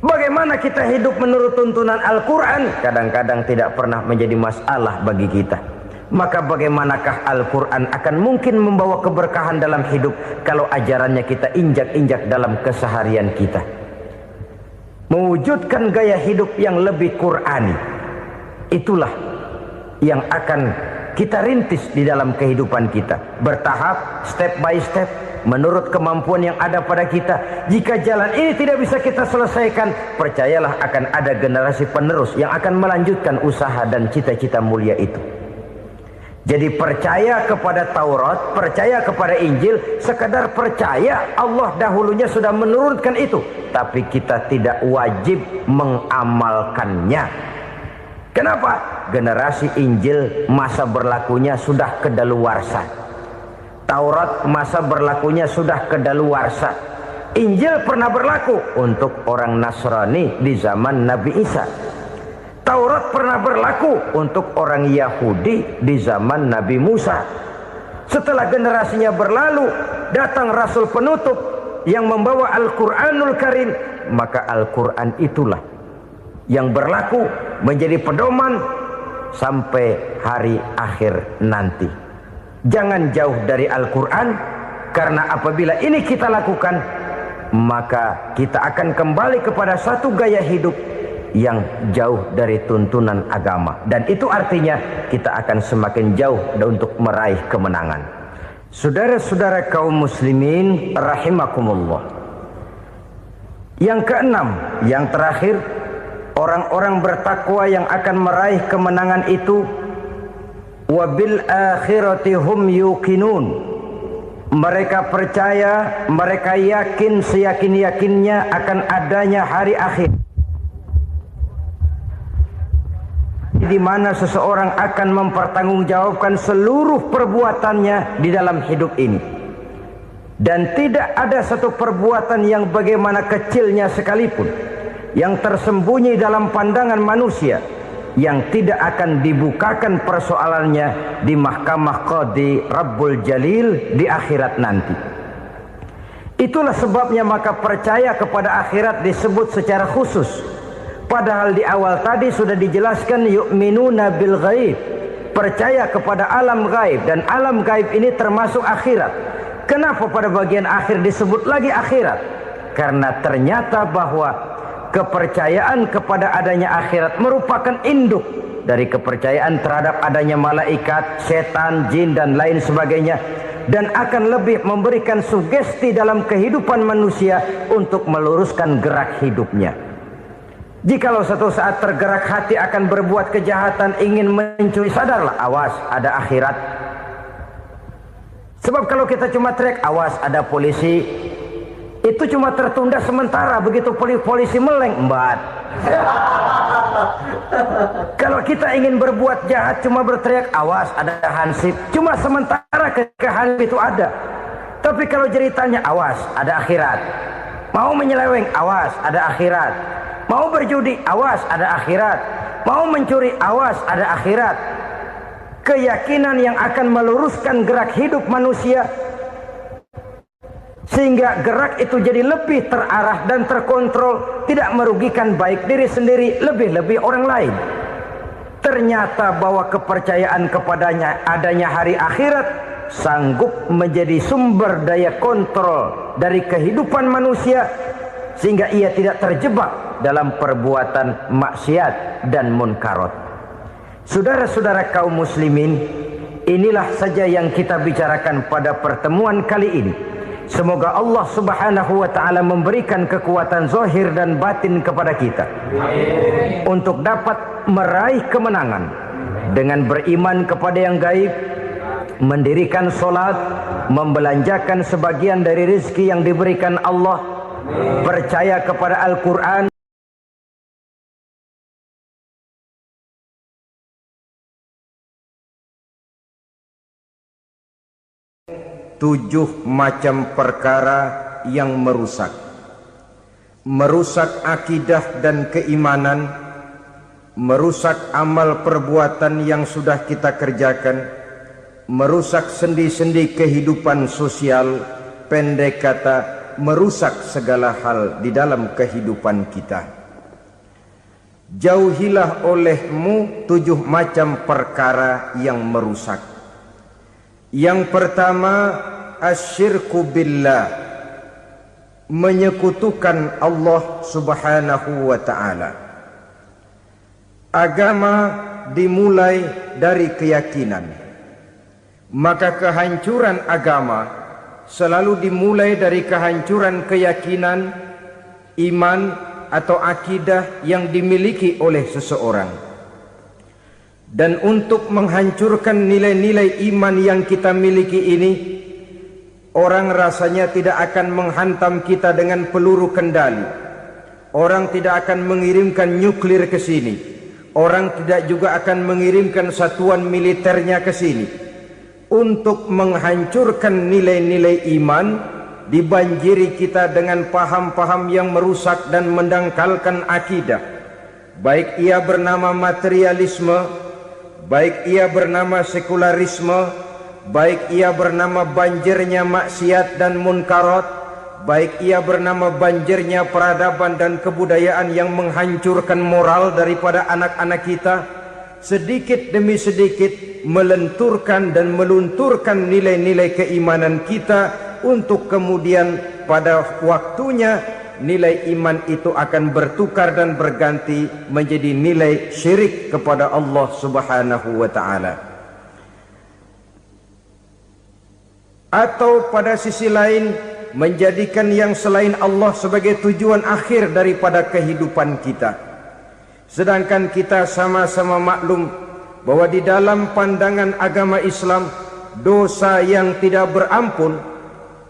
Bagaimana kita hidup menurut tuntunan Al-Quran? Kadang-kadang tidak pernah menjadi masalah bagi kita. Maka bagaimanakah Al-Quran akan mungkin membawa keberkahan dalam hidup kalau ajarannya kita injak-injak dalam keseharian kita? Mewujudkan gaya hidup yang lebih Qurani, itulah yang akan kita rintis di dalam kehidupan kita. Bertahap, step by step, menurut kemampuan yang ada pada kita. Jika jalan ini tidak bisa kita selesaikan, percayalah akan ada generasi penerus yang akan melanjutkan usaha dan cita-cita mulia itu. Jadi percaya kepada Taurat, percaya kepada Injil, sekadar percaya Allah dahulunya sudah menurunkan itu, tapi kita tidak wajib mengamalkannya. Kenapa? Generasi Injil masa berlakunya sudah kedaluarsa. Taurat masa berlakunya sudah kedaluarsa. Injil pernah berlaku untuk orang Nasrani di zaman Nabi Isa. Taurat pernah berlaku untuk orang Yahudi di zaman Nabi Musa. Setelah generasinya berlalu, datang Rasul penutup yang membawa Al-Quranul Karim. Maka Al-Quran itulah yang berlaku menjadi pedoman sampai hari akhir nanti. Jangan jauh dari Al-Quran, karena apabila ini kita lakukan, maka kita akan kembali kepada satu gaya hidup yang jauh dari tuntunan agama, dan itu artinya kita akan semakin jauh untuk meraih kemenangan. Saudara-saudara kaum muslimin rahimakumullah. Yang keenam, yang terakhir, orang-orang bertakwa yang akan meraih kemenangan itu wabil akhirati hum yuqinun. Mereka percaya, mereka yakin seyakin-yakinnya akan adanya hari akhir, di mana seseorang akan mempertanggungjawabkan seluruh perbuatannya di dalam hidup ini. Dan tidak ada satu perbuatan yang bagaimana kecilnya sekalipun yang tersembunyi dalam pandangan manusia yang tidak akan dibukakan persoalannya di mahkamah Qadi Rabbul Jalil di akhirat nanti. Itulah sebabnya maka percaya kepada akhirat disebut secara khusus. Padahal di awal tadi sudah dijelaskan yu'minuna bil ghaib, percaya kepada alam gaib, dan alam gaib ini termasuk akhirat. Kenapa pada bagian akhir disebut lagi akhirat? Karena ternyata bahwa kepercayaan kepada adanya akhirat merupakan induk dari kepercayaan terhadap adanya malaikat, setan, jin dan lain sebagainya, dan akan lebih memberikan sugesti dalam kehidupan manusia untuk meluruskan gerak hidupnya. Jikalau satu saat tergerak hati akan berbuat kejahatan, ingin mencuri, sadarlah, awas ada akhirat. Sebab kalau kita cuma teriak awas ada polisi, itu cuma tertunda sementara, begitu polisi meleng embat. Kalau kita ingin berbuat jahat cuma berteriak awas ada hansip, cuma sementara ketika hansip itu ada. Tapi kalau ceritanya awas ada akhirat, mau menyeleweng awas ada akhirat, mau berjudi awas ada akhirat, mau mencuri awas ada akhirat. Keyakinan yang akan meluruskan gerak hidup manusia sehingga gerak itu jadi lebih terarah dan terkontrol, tidak merugikan baik diri sendiri, lebih-lebih orang lain. Ternyata bahwa kepercayaan kepadanya adanya hari akhirat sanggup menjadi sumber daya kontrol dari kehidupan manusia, sehingga ia tidak terjebak dalam perbuatan maksiat dan munkarat. Saudara-saudara kaum muslimin, inilah saja yang kita bicarakan pada pertemuan kali ini. Semoga Allah subhanahu wa ta'ala memberikan kekuatan zahir dan batin kepada kita untuk dapat meraih kemenangan dengan beriman kepada yang gaib, mendirikan solat, membelanjakan sebagian dari rezeki yang diberikan Allah, percaya kepada Al-Quran, 7 macam perkara yang merusak akidah dan keimanan, merusak amal perbuatan yang sudah kita kerjakan, merusak sendi-sendi kehidupan sosial, pendek kata merusak segala hal di dalam kehidupan kita. Jauhilah olehmu 7 macam perkara yang merusak. Yang pertama, asyirku billah, menyekutukan Allah subhanahu wa ta'ala. Agama dimulai dari keyakinan, maka kehancuran agama selalu dimulai dari kehancuran keyakinan, iman atau akidah yang dimiliki oleh seseorang. Dan untuk menghancurkan nilai-nilai iman yang kita miliki ini, orang rasanya tidak akan menghantam kita dengan peluru kendali. Orang tidak akan mengirimkan nuklir ke sini. Orang tidak juga akan mengirimkan satuan militernya ke sini. Untuk menghancurkan nilai-nilai iman, dibanjiri kita dengan paham-paham yang merusak dan mendangkalkan akidah. Baik ia bernama materialisme, baik ia bernama sekularisme, baik ia bernama banjirnya maksiat dan munkarat, baik ia bernama banjirnya peradaban dan kebudayaan yang menghancurkan moral daripada anak-anak kita, sedikit demi sedikit melenturkan dan melunturkan nilai-nilai keimanan kita, untuk kemudian pada waktunya nilai iman itu akan bertukar dan berganti menjadi nilai syirik kepada Allah subhanahu wa ta'ala. Atau pada sisi lain, menjadikan yang selain Allah sebagai tujuan akhir daripada kehidupan kita. Sedangkan kita sama-sama maklum bahwa di dalam pandangan agama Islam, dosa yang tidak berampun,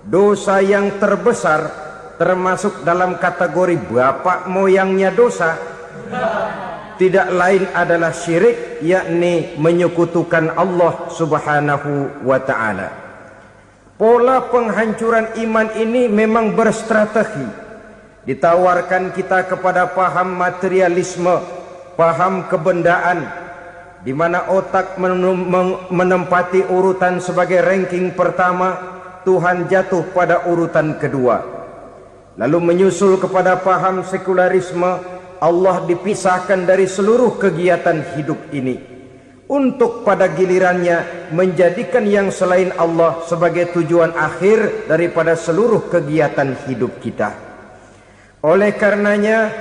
dosa yang terbesar, termasuk dalam kategori bapak moyangnya dosa, tidak lain adalah syirik, yakni menyekutukan Allah subhanahu wa ta'ala. Pola penghancuran iman ini memang berstrategi. Ditawarkan kita kepada paham materialisme, paham kebendaan, di mana otak menempati urutan sebagai ranking pertama, Tuhan jatuh pada urutan kedua. Lalu menyusul kepada paham sekularisme, Allah dipisahkan dari seluruh kegiatan hidup ini, untuk pada gilirannya menjadikan yang selain Allah sebagai tujuan akhir daripada seluruh kegiatan hidup kita. Oleh karenanya,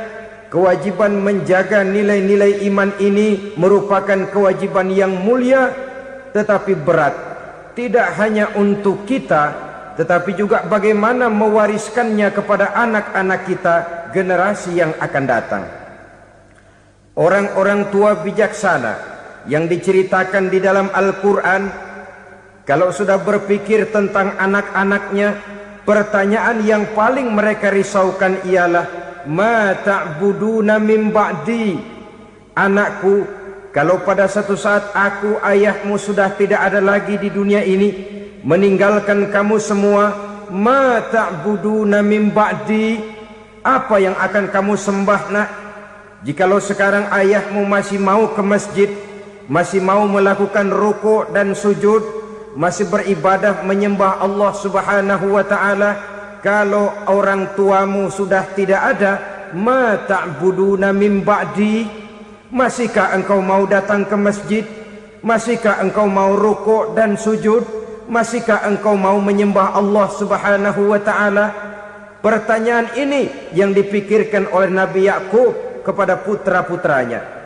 kewajiban menjaga nilai-nilai iman ini merupakan kewajiban yang mulia tetapi berat, tidak hanya untuk kita, tetapi juga bagaimana mewariskannya kepada anak-anak kita, generasi yang akan datang. Orang-orang tua bijaksana yang diceritakan di dalam Al-Quran, kalau sudah berpikir tentang anak-anaknya, pertanyaan yang paling mereka risaukan ialah, ma ta'buduna min ba'di. Anakku, kalau pada satu saat aku, ayahmu sudah tidak ada lagi di dunia ini, meninggalkan kamu semua, ma ta'buduna min ba'di, apa yang akan kamu sembah nak? Jikalau sekarang ayahmu masih mau ke masjid, masih mau melakukan rukuk dan sujud, masih beribadah menyembah Allah Subhanahu wa ta'ala, kalau orang tuamu sudah tidak ada, ma ta'buduna min ba'di, masihkah engkau mau datang ke masjid? Masihkah engkau mau rukuk dan sujud? Masihkah engkau mau menyembah Allah Subhanahu wa ta'ala? Pertanyaan ini yang dipikirkan oleh Nabi Yakub kepada putra-putranya.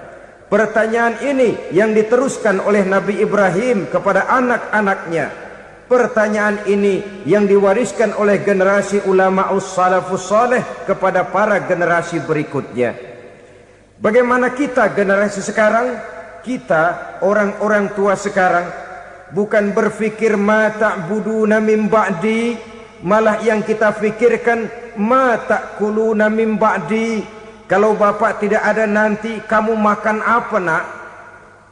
Pertanyaan ini yang diteruskan oleh Nabi Ibrahim kepada anak-anaknya. Pertanyaan ini yang diwariskan oleh generasi ulama salafus saleh kepada para generasi berikutnya. Bagaimana kita generasi sekarang? Kita orang-orang tua sekarang bukan berfikir ma ta'buduna min ba'di, malah yang kita fikirkan ma ta'kuluna min ba'di. Kalau bapak tidak ada nanti kamu makan apa nak?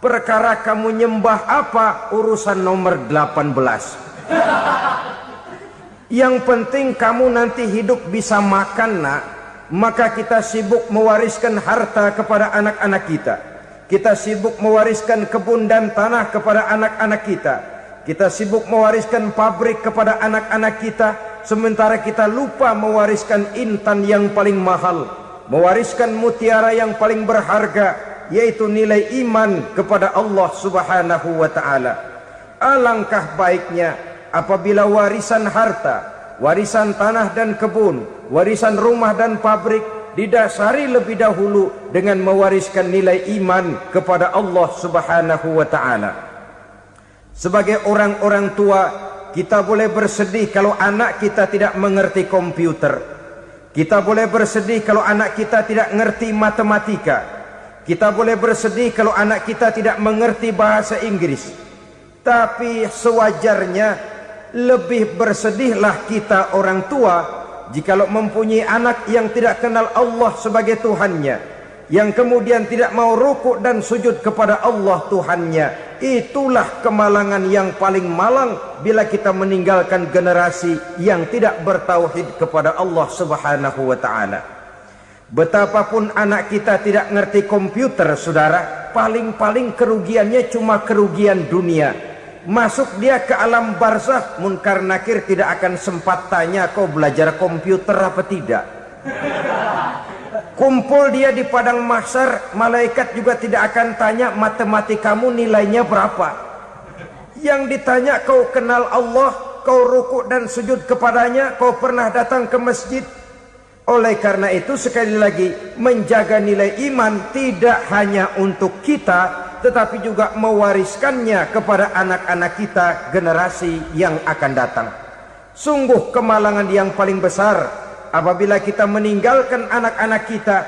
Perkara kamu nyembah apa, urusan nomor 18. Yang penting kamu nanti hidup bisa makan nak. Maka kita sibuk mewariskan harta kepada anak-anak kita. Kita sibuk mewariskan kebun dan tanah kepada anak-anak kita. Kita sibuk mewariskan pabrik kepada anak-anak kita, sementara kita lupa mewariskan intan yang paling mahal, mewariskan mutiara yang paling berharga, yaitu nilai iman kepada Allah Subhanahu wa ta'ala. Alangkah baiknya apabila warisan harta, warisan tanah dan kebun, warisan rumah dan pabrik didasari lebih dahulu dengan mewariskan nilai iman kepada Allah Subhanahu wa ta'ala. Sebagai orang-orang tua, kita boleh bersedih kalau anak kita tidak mengerti komputer. Kita boleh bersedih kalau anak kita tidak mengerti matematika. Kita boleh bersedih kalau anak kita tidak mengerti bahasa Inggris. Tapi sewajarnya lebih bersedihlah kita orang tua jikalau mempunyai anak yang tidak kenal Allah sebagai Tuhannya, yang kemudian tidak mau rukuk dan sujud kepada Allah Tuhannya. Itulah kemalangan yang paling malang bila kita meninggalkan generasi yang tidak bertauhid kepada Allah Subhanahu wa ta'ala. Betapapun anak kita tidak ngerti komputer, saudara, paling-paling kerugiannya cuma kerugian dunia. Masuk dia ke alam barzakh, munkar nakir tidak akan sempat tanya kau belajar komputer apa tidak. Kumpul dia di padang mahsyar, malaikat juga tidak akan tanya matematikamu nilainya berapa. Yang ditanya, kau kenal Allah, kau rukuk dan sujud kepadanya, kau pernah datang ke masjid. Oleh karena itu sekali lagi, menjaga nilai iman tidak hanya untuk kita, tetapi juga mewariskannya kepada anak-anak kita, generasi yang akan datang. Sungguh kemalangan yang paling besar apabila kita meninggalkan anak-anak kita.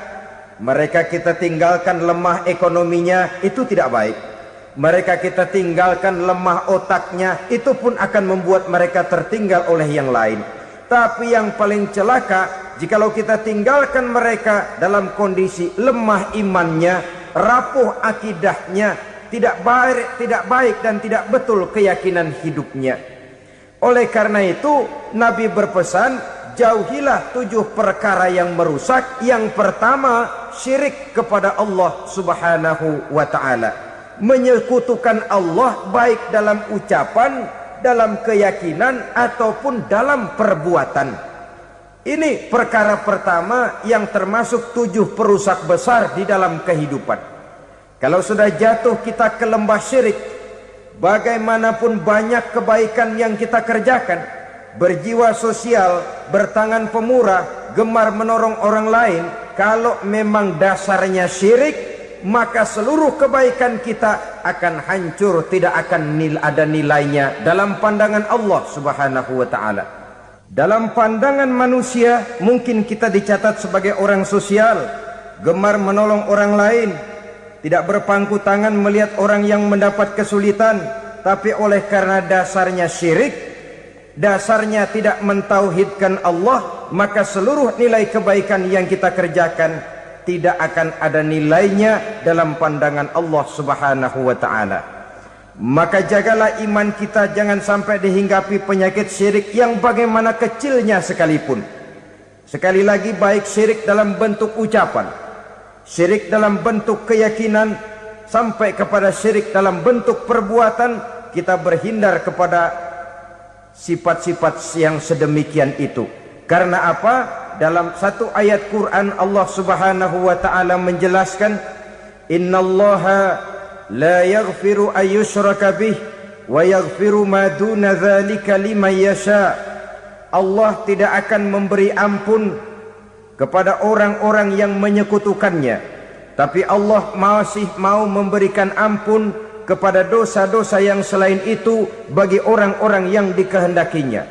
Mereka kita tinggalkan lemah ekonominya, itu tidak baik. Mereka kita tinggalkan lemah otaknya, itu pun akan membuat mereka tertinggal oleh yang lain. Tapi yang paling celaka, jikalau kita tinggalkan mereka dalam kondisi lemah imannya, rapuh akidahnya, tidak baik dan tidak betul keyakinan hidupnya. Oleh karena itu Nabi berpesan, jauhilah 7 perkara yang merusak. Yang pertama, syirik kepada Allah Subhanahu wa ta'ala, menyekutukan Allah baik dalam ucapan, dalam keyakinan ataupun dalam perbuatan. Ini perkara pertama yang termasuk 7 perusak besar di dalam kehidupan. Kalau sudah jatuh kita ke lembah syirik, bagaimanapun banyak kebaikan yang kita kerjakan, berjiwa sosial, bertangan pemurah, gemar menolong orang lain, kalau memang dasarnya syirik, maka seluruh kebaikan kita akan hancur, tidak akan ada nilainya dalam pandangan Allah Subhanahu wa ta'ala. Dalam pandangan manusia mungkin kita dicatat sebagai orang sosial, gemar menolong orang lain, tidak berpangku tangan melihat orang yang mendapat kesulitan, tapi oleh karena dasarnya syirik, dasarnya tidak mentauhidkan Allah, maka seluruh nilai kebaikan yang kita kerjakan tidak akan ada nilainya dalam pandangan Allah Subhanahu wa ta'ala. Maka jagalah iman kita jangan sampai dihinggapi penyakit syirik yang bagaimana kecilnya sekalipun. Sekali lagi, baik syirik dalam bentuk ucapan, syirik dalam bentuk keyakinan, sampai kepada syirik dalam bentuk perbuatan, kita berhindar kepada sifat-sifat yang sedemikian itu. Karena apa? Dalam satu ayat Quran Allah Subhanahu wa ta'ala menjelaskan, innallaha la yaghfiru ayyushraka bih wa yaghfiru ma duna dzalika liman yasha. Allah tidak akan memberi ampun kepada orang-orang yang menyekutukannya, tapi Allah masih mau memberikan ampun kepada dosa-dosa yang selain itu bagi orang-orang yang dikehendakinya.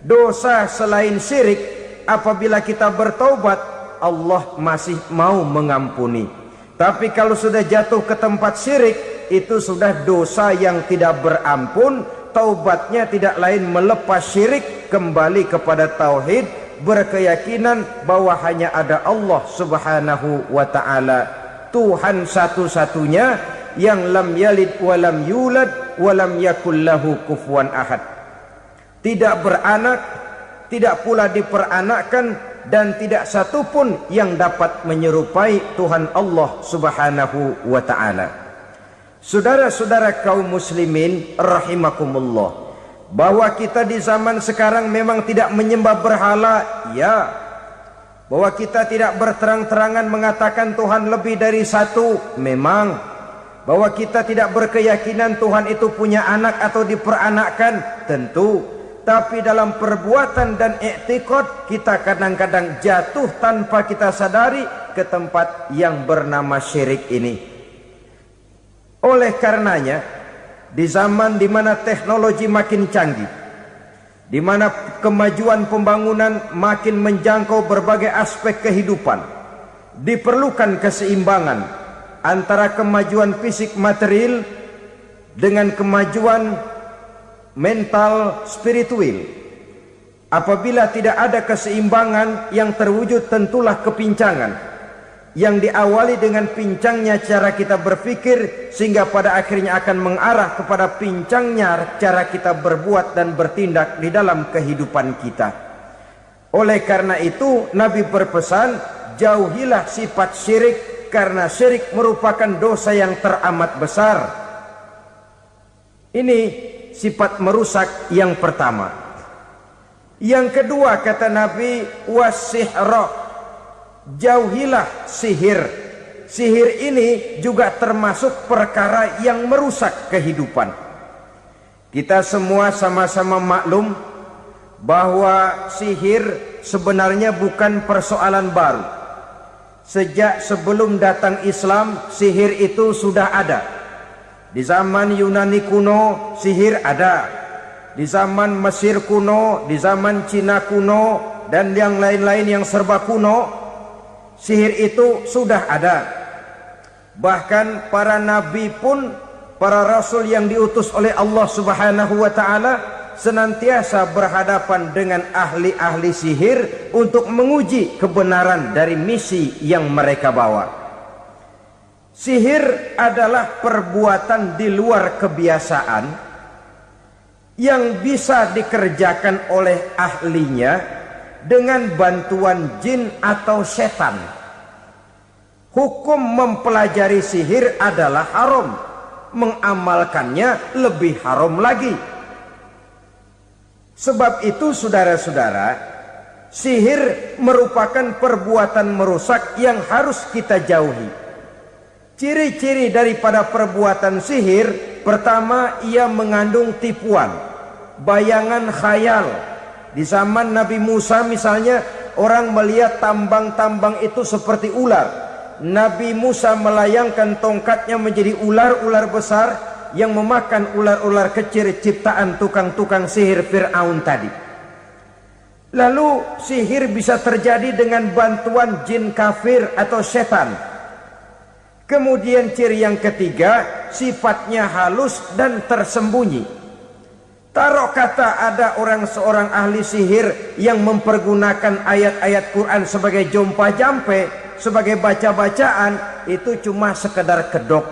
Dosa selain syirik, apabila kita bertaubat, Allah masih mau mengampuni. Tapi kalau sudah jatuh ke tempat syirik, itu sudah dosa yang tidak berampun. Taubatnya tidak lain melepas syirik, kembali kepada tauhid, berkeyakinan bahwa hanya ada Allah Subhanahu wa ta'ala, Tuhan satu-satunya yang lam yalid walam yulad walam yakul lahu kufuwan ahad. Tidak beranak, tidak pula diperanakkan, dan tidak satu pun yang dapat menyerupai Tuhan Allah Subhanahu wa ta'ala. Saudara-saudara kaum muslimin rahimakumullah, bahwa kita di zaman sekarang memang tidak menyembah berhala, ya. Bahwa kita tidak berterang-terangan mengatakan Tuhan lebih dari satu, memang. Bahwa kita tidak berkeyakinan Tuhan itu punya anak atau diperanakkan, tentu. Tapi dalam perbuatan dan i'tiqad kita kadang-kadang jatuh tanpa kita sadari ke tempat yang bernama syirik ini. Oleh karenanya, di zaman di mana teknologi makin canggih, di mana kemajuan pembangunan makin menjangkau berbagai aspek kehidupan, diperlukan keseimbangan antara kemajuan fisik material dengan kemajuan mental spiritual. Apabila tidak ada keseimbangan, yang terwujud tentulah kepincangan, yang diawali dengan pincangnya cara kita berpikir, sehingga pada akhirnya akan mengarah kepada pincangnya cara kita berbuat dan bertindak di dalam kehidupan kita. Oleh karena itu Nabi berpesan, jauhilah sifat syirik, karena syirik merupakan dosa yang teramat besar. Ini sifat merusak yang pertama. Yang kedua, kata Nabi, wasihra, jauhilah sihir. Sihir ini juga termasuk perkara yang merusak kehidupan. Kita semua sama-sama maklum bahwa sihir sebenarnya bukan persoalan baru. Sejak sebelum datang Islam, sihir itu sudah ada. Di zaman Yunani kuno sihir ada, di zaman Mesir kuno, di zaman Cina kuno, dan yang lain-lain yang serba kuno, sihir itu sudah ada. Bahkan para nabi pun, para rasul yang diutus oleh Allah Subhanahu wa ta'ala, senantiasa berhadapan dengan ahli-ahli sihir untuk menguji kebenaran dari misi yang mereka bawa. Sihir adalah perbuatan di luar kebiasaan yang bisa dikerjakan oleh ahlinya dengan bantuan jin atau setan. Hukum mempelajari sihir adalah haram, mengamalkannya lebih haram lagi. Sebab itu saudara-saudara, sihir merupakan perbuatan merusak yang harus kita jauhi. Ciri-ciri daripada perbuatan sihir, pertama, ia mengandung tipuan, bayangan khayal. Di zaman Nabi Musa misalnya, orang melihat tambang-tambang itu seperti ular. Nabi Musa melayangkan tongkatnya menjadi ular-ular besar yang memakan ular-ular kecil ciptaan tukang-tukang sihir Fir'aun tadi. Lalu sihir bisa terjadi dengan bantuan jin kafir atau setan. Kemudian ciri yang ketiga, sifatnya halus dan tersembunyi. Taruh kata ada seorang ahli sihir yang mempergunakan ayat-ayat Quran sebagai jompa-jampe, sebagai baca-bacaan, itu cuma sekedar kedok.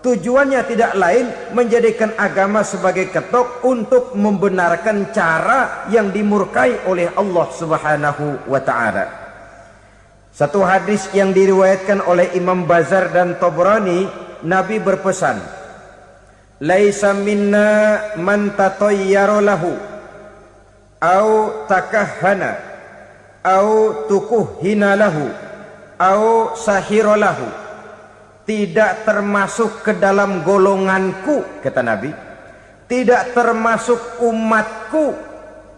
Tujuannya tidak lain menjadikan agama sebagai ketok untuk membenarkan cara yang dimurkai oleh Allah Subhanahu wa ta'ala. Satu hadis yang diriwayatkan oleh Imam Bazar dan Tabrani, Nabi berpesan, "Laisa minna man tatayyara lahu au takahhana au tukuhhina lahu au sahira lahu." Tidak termasuk ke dalam golonganku, kata Nabi, tidak termasuk umatku.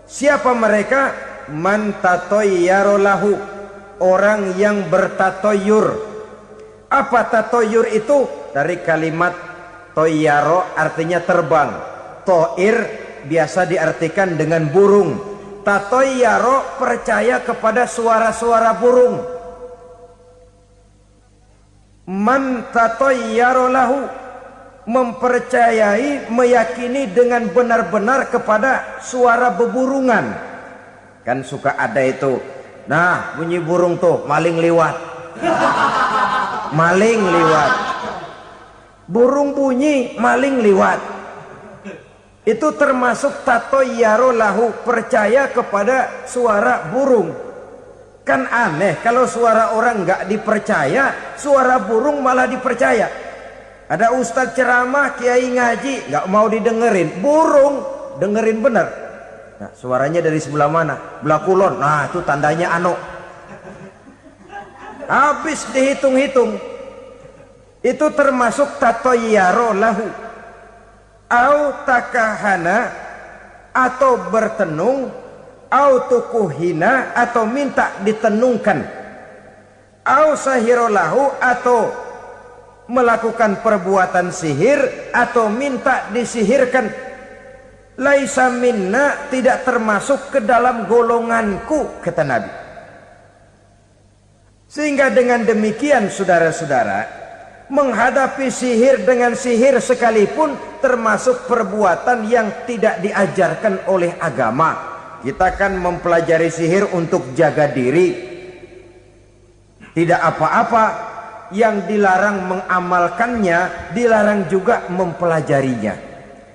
Siapa mereka? Man tatayyara lahu, orang yang bertatoyur. Apa tatoyur itu? Dari kalimat toyaro, artinya terbang. Toir biasa diartikan dengan burung. Tatoyaro percaya kepada suara-suara burung. Man tatayyara lahu, mempercayai, meyakini dengan benar-benar kepada suara beburungan. Kan suka ada itu, nah bunyi burung tuh, maling liwat. Maling liwat. Burung bunyi, maling liwat. Itu termasuk tatayyara lahu, percaya kepada suara burung. Kan aneh kalau suara orang nggak dipercaya, suara burung malah dipercaya. Ada ustadz ceramah, kiai ngaji, nggak mau didengerin, burung dengerin bener. Nah, suaranya dari sebelah mana? Belah kulon. Nah, itu tandanya ano. Habis dihitung-hitung. Itu termasuk tatayyara lahu. Au takahana, atau bertenung, au tukuhina, atau minta ditenungkan, au sahirolahu, atau melakukan perbuatan sihir atau minta disihirkan. Laisa minna, tidak termasuk ke dalam golonganku, kata Nabi. Sehingga dengan demikian saudara-saudara, menghadapi sihir dengan sihir sekalipun termasuk perbuatan yang tidak diajarkan oleh agama. Kita kan mempelajari sihir untuk jaga diri, tidak apa-apa. Yang dilarang mengamalkannya, dilarang juga mempelajarinya.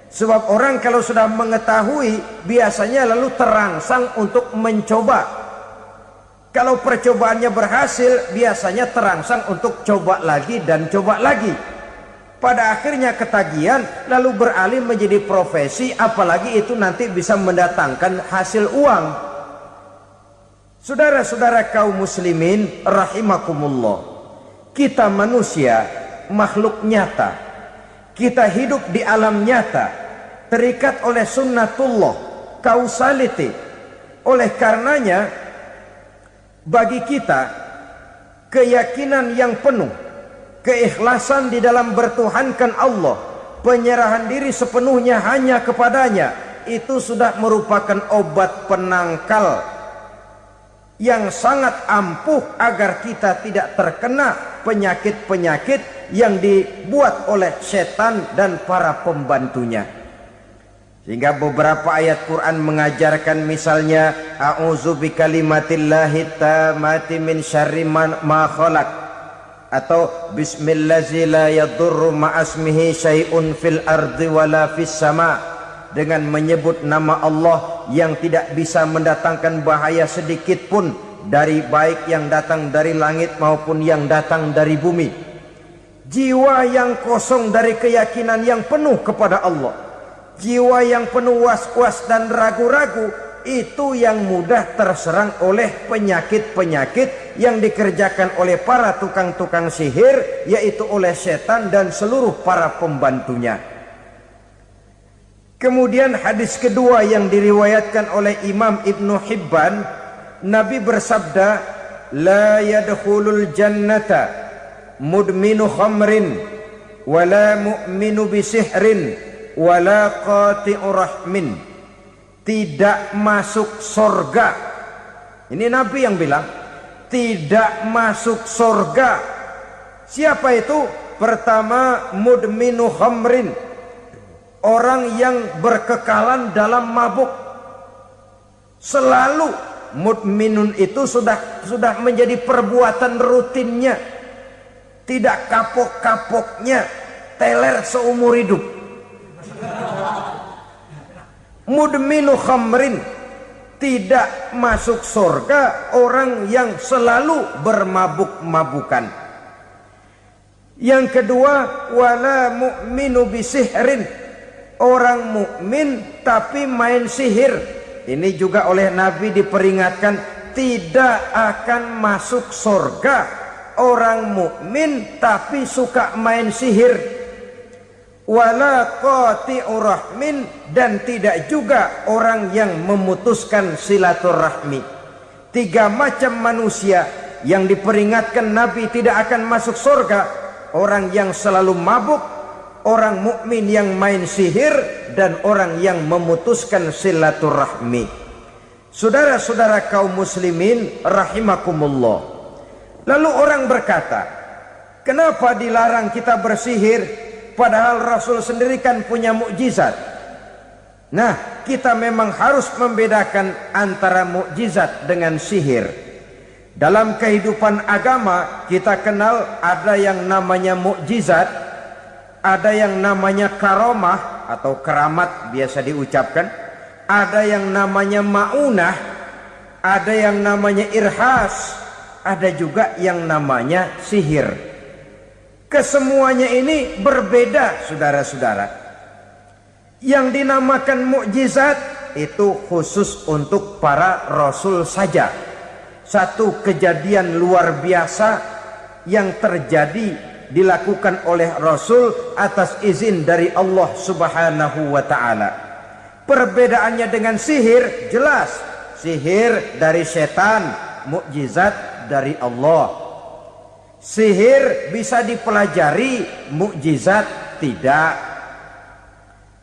Sebab orang kalau sudah mengetahui, biasanya lalu terangsang untuk mencoba. Kalau percobaannya berhasil, biasanya terangsang untuk coba lagi dan coba lagi. Pada akhirnya ketagihan, lalu beralih menjadi profesi, apalagi itu nanti bisa mendatangkan hasil uang. Saudara-saudara kaum muslimin rahimakumullah, kita manusia makhluk nyata, kita hidup di alam nyata, terikat oleh sunnatullah, causality. Oleh karenanya bagi kita keyakinan yang penuh, keikhlasan di dalam bertuhankan Allah, penyerahan diri sepenuhnya hanya kepadanya, itu sudah merupakan obat penangkal yang sangat ampuh agar kita tidak terkena penyakit-penyakit yang dibuat oleh setan dan para pembantunya. Sehingga beberapa ayat Quran mengajarkan, misalnya a'udzu bikalimatillahi tammati min syarri ma khalaq, atau bismillazi la yadurru ma'asmihi syai'un fil ardi wala fis sama, dengan menyebut nama Allah yang tidak bisa mendatangkan bahaya sedikit pun dari baik yang datang dari langit maupun yang datang dari bumi. Jiwa yang kosong dari keyakinan yang penuh kepada Allah, jiwa yang penuh was-was dan ragu-ragu, itu yang mudah terserang oleh penyakit-penyakit yang dikerjakan oleh para tukang-tukang sihir, yaitu oleh setan dan seluruh para pembantunya. Kemudian hadis kedua yang diriwayatkan oleh Imam Ibnu Hibban, Nabi bersabda, la yadkhulul jannata mudminu khamrin wala mu'minu bisihrin wala qati'u rahmin. Tidak masuk surga. Ini Nabi yang bilang, tidak masuk surga. Siapa itu? Pertama, mudminu khamrin, orang yang berkekalan dalam mabuk. Selalu mudminun itu sudah menjadi perbuatan rutinnya, tidak kapok-kapoknya, teler seumur hidup. Mudminu khamrin, tidak masuk surga orang yang selalu bermabuk-mabukan. Yang kedua, wala mu'minu bisihrin, orang mukmin tapi main sihir. Ini juga oleh Nabi diperingatkan, tidak akan masuk surga orang mukmin tapi suka main sihir. Wala qati'u rahmin, dan tidak juga orang yang memutuskan silaturahmi. Tiga macam manusia yang diperingatkan Nabi tidak akan masuk surga: orang yang selalu mabuk, orang mukmin yang main sihir, dan orang yang memutuskan silaturahmi. Saudara-saudara kaum muslimin rahimakumullah. Lalu orang berkata, kenapa dilarang kita bersihir? Padahal Rasul sendiri kan punya mukjizat. Nah, kita memang harus membedakan antara mukjizat dengan sihir. Dalam kehidupan agama kita kenal ada yang namanya mukjizat, ada yang namanya karomah atau keramat biasa diucapkan, ada yang namanya maunah, ada yang namanya irhas, ada juga yang namanya sihir. Kesemuanya ini berbeda, saudara-saudara. Yang dinamakan mukjizat itu khusus untuk para rasul saja. Satu kejadian luar biasa yang terjadi dilakukan oleh rasul atas izin dari Allah Subhanahu wa taala. Perbedaannya dengan sihir jelas. Sihir dari setan, mukjizat dari Allah. Sihir bisa dipelajari, mukjizat tidak.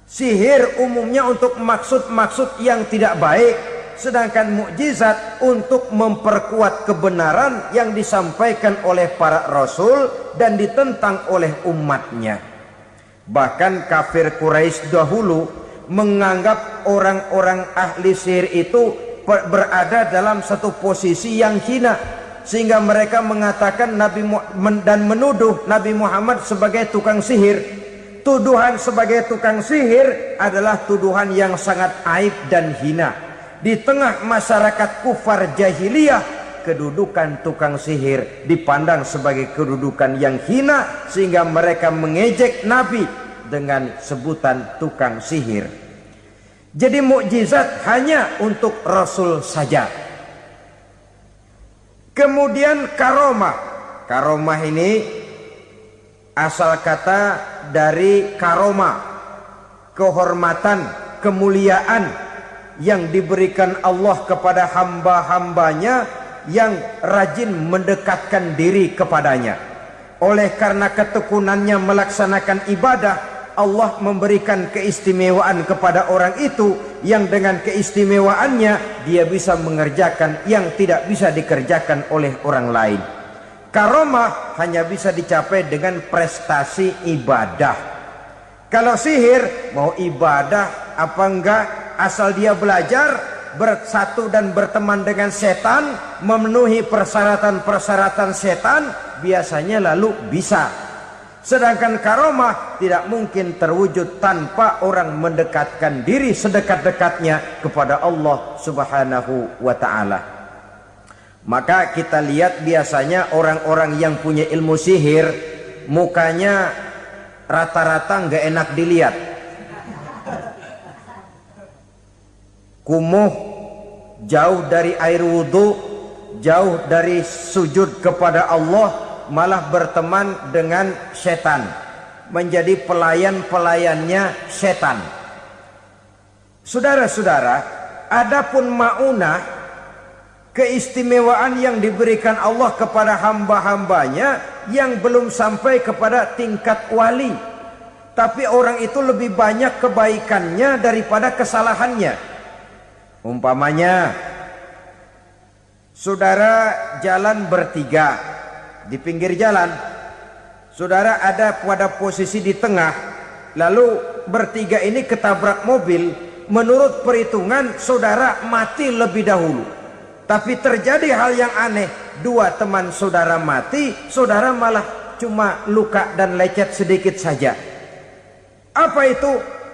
Sihir umumnya untuk maksud-maksud yang tidak baik, sedangkan mukjizat untuk memperkuat kebenaran yang disampaikan oleh para rasul dan ditentang oleh umatnya. Bahkan kafir Quraisy dahulu menganggap orang-orang ahli sihir itu berada dalam satu posisi yang hina, sehingga mereka mengatakan dan menuduh Nabi Muhammad sebagai tukang sihir. Tuduhan sebagai tukang sihir adalah tuduhan yang sangat aib dan hina. Di tengah masyarakat kufar jahiliyah, kedudukan tukang sihir dipandang sebagai kedudukan yang hina, sehingga mereka mengejek Nabi dengan sebutan tukang sihir. Jadi mukjizat hanya untuk Rasul saja. Kemudian karomah. Karomah ini asal kata dari karomah, kehormatan, kemuliaan yang diberikan Allah kepada hamba-hambanya yang rajin mendekatkan diri kepadanya. Oleh karena ketekunannya melaksanakan ibadah, Allah memberikan keistimewaan kepada orang itu, yang dengan keistimewaannya dia bisa mengerjakan yang tidak bisa dikerjakan oleh orang lain. Karomah hanya bisa dicapai dengan prestasi ibadah. Kalau sihir, mau ibadah apa enggak, asal dia belajar, bersatu dan berteman dengan setan, memenuhi persyaratan-persyaratan setan, biasanya lalu bisa. Sedangkan karomah tidak mungkin terwujud tanpa orang mendekatkan diri sedekat-dekatnya kepada Allah Subhanahu wa ta'ala. Maka kita lihat biasanya orang-orang yang punya ilmu sihir, mukanya rata-rata nggak enak dilihat. Kumuh, jauh dari air wudhu, jauh dari sujud kepada Allah, malah berteman dengan setan, menjadi pelayan-pelayannya setan. Saudara-saudara, adapun maunah, keistimewaan yang diberikan Allah kepada hamba-hambanya yang belum sampai kepada tingkat wali, tapi orang itu lebih banyak kebaikannya daripada kesalahannya. Umpamanya, saudara jalan bertiga di pinggir jalan, saudara ada pada posisi di tengah, lalu bertiga ini ketabrak mobil. Menurut perhitungan saudara mati lebih dahulu. Tapi terjadi hal yang aneh, dua teman saudara mati, saudara malah cuma luka dan lecet sedikit saja. Apa itu?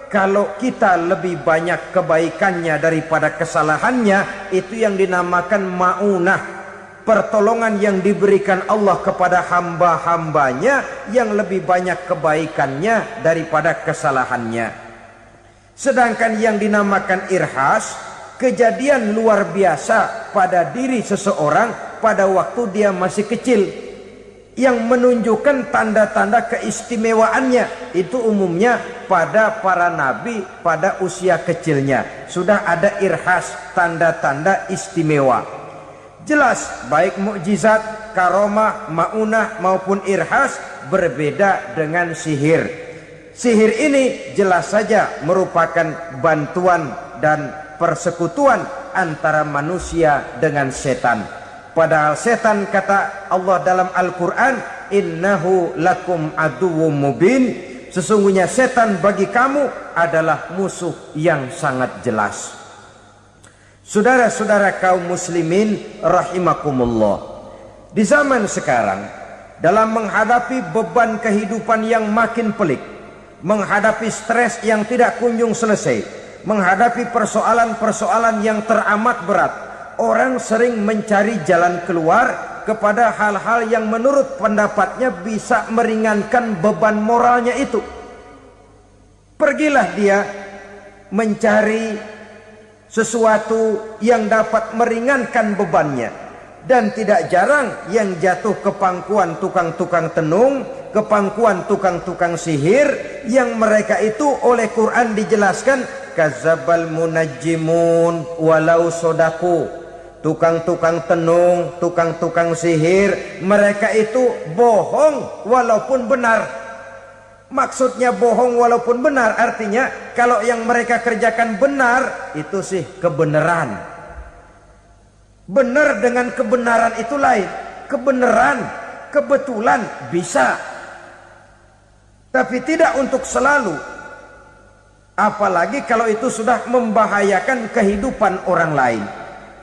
Kalau kita lebih banyak kebaikannya daripada kesalahannya, itu yang dinamakan maunah, pertolongan yang diberikan Allah kepada hamba-hambanya yang lebih banyak kebaikannya daripada kesalahannya. Sedangkan yang dinamakan irhas, kejadian luar biasa pada diri seseorang pada waktu dia masih kecil, yang menunjukkan tanda-tanda keistimewaannya. Itu umumnya pada para nabi pada usia kecilnya sudah ada irhas, tanda-tanda istimewa. Jelas baik mukjizat, karomah, maunah maupun irhas berbeda dengan sihir. Sihir ini jelas saja merupakan bantuan dan persekutuan antara manusia dengan setan. Padahal setan, kata Allah dalam Al-Quran, innahu lakum aduwwum mubin, sesungguhnya setan bagi kamu adalah musuh yang sangat jelas. Saudara-saudara kaum muslimin rahimakumullah, di zaman sekarang dalam menghadapi beban kehidupan yang makin pelik, menghadapi stres yang tidak kunjung selesai, menghadapi persoalan-persoalan yang teramat berat, orang sering mencari jalan keluar kepada hal-hal yang menurut pendapatnya bisa meringankan beban moralnya itu. Pergilah dia mencari sesuatu yang dapat meringankan bebannya. Dan tidak jarang yang jatuh ke pangkuan tukang-tukang tenung, ke pangkuan tukang-tukang sihir, yang mereka itu oleh Quran dijelaskan kadzabal munajjimun walau sodaku. Tukang-tukang tenung, tukang-tukang sihir, mereka itu bohong walaupun benar. Maksudnya bohong walaupun benar, artinya kalau yang mereka kerjakan benar, itu sih kebenaran. Benar dengan kebenaran itu lain. Kebenaran, kebetulan bisa, tapi tidak untuk selalu. Apalagi kalau itu sudah membahayakan kehidupan orang lain.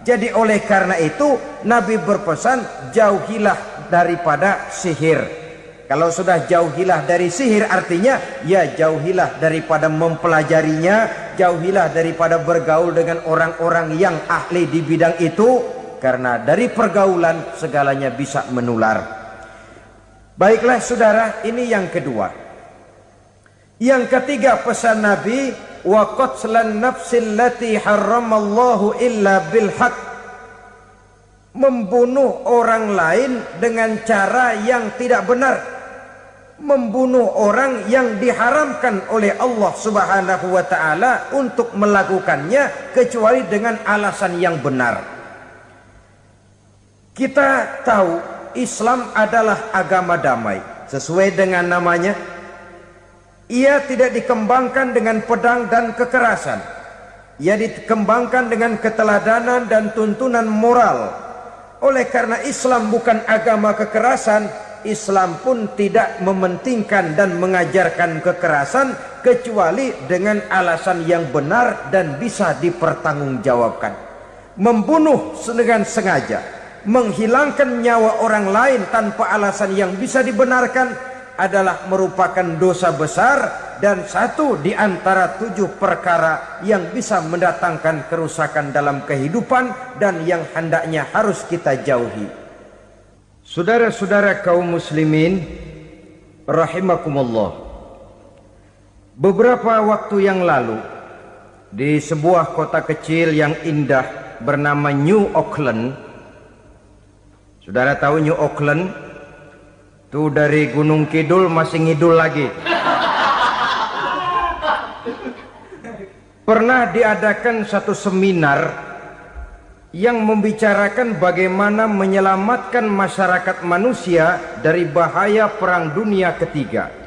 Jadi oleh karena itu Nabi berpesan, jauhilah daripada sihir. Kalau sudah jauhilah dari sihir, artinya ya jauhilah daripada mempelajarinya, jauhilah daripada bergaul dengan orang-orang yang ahli di bidang itu, karena dari pergaulan segalanya bisa menular. Baiklah saudara, ini yang kedua. Yang ketiga pesan Nabi, wa qatlan nafsil lati harramallahu illa bil haq, membunuh orang lain dengan cara yang tidak benar, membunuh orang yang diharamkan oleh Allah Subhanahu wa taala untuk melakukannya kecuali dengan alasan yang benar. Kita tahu Islam adalah agama damai, sesuai dengan namanya. Ia tidak dikembangkan dengan pedang dan kekerasan. Ia dikembangkan dengan keteladanan dan tuntunan moral. Oleh karena Islam bukan agama kekerasan, Islam pun tidak mementingkan dan mengajarkan kekerasan kecuali dengan alasan yang benar dan bisa dipertanggungjawabkan. Membunuh dengan sengaja, menghilangkan nyawa orang lain tanpa alasan yang bisa dibenarkan, adalah merupakan dosa besar dan satu di antara 7 perkara yang bisa mendatangkan kerusakan dalam kehidupan dan yang hendaknya harus kita jauhi. Saudara-saudara kaum muslimin rahimakumullah, beberapa waktu yang lalu di sebuah kota kecil yang indah bernama New Auckland. Saudara tahu New Auckland? Itu dari Gunung Kidul masih ngidul lagi. Pernah diadakan satu seminar yang membicarakan bagaimana menyelamatkan masyarakat manusia dari bahaya Perang Dunia Ketiga.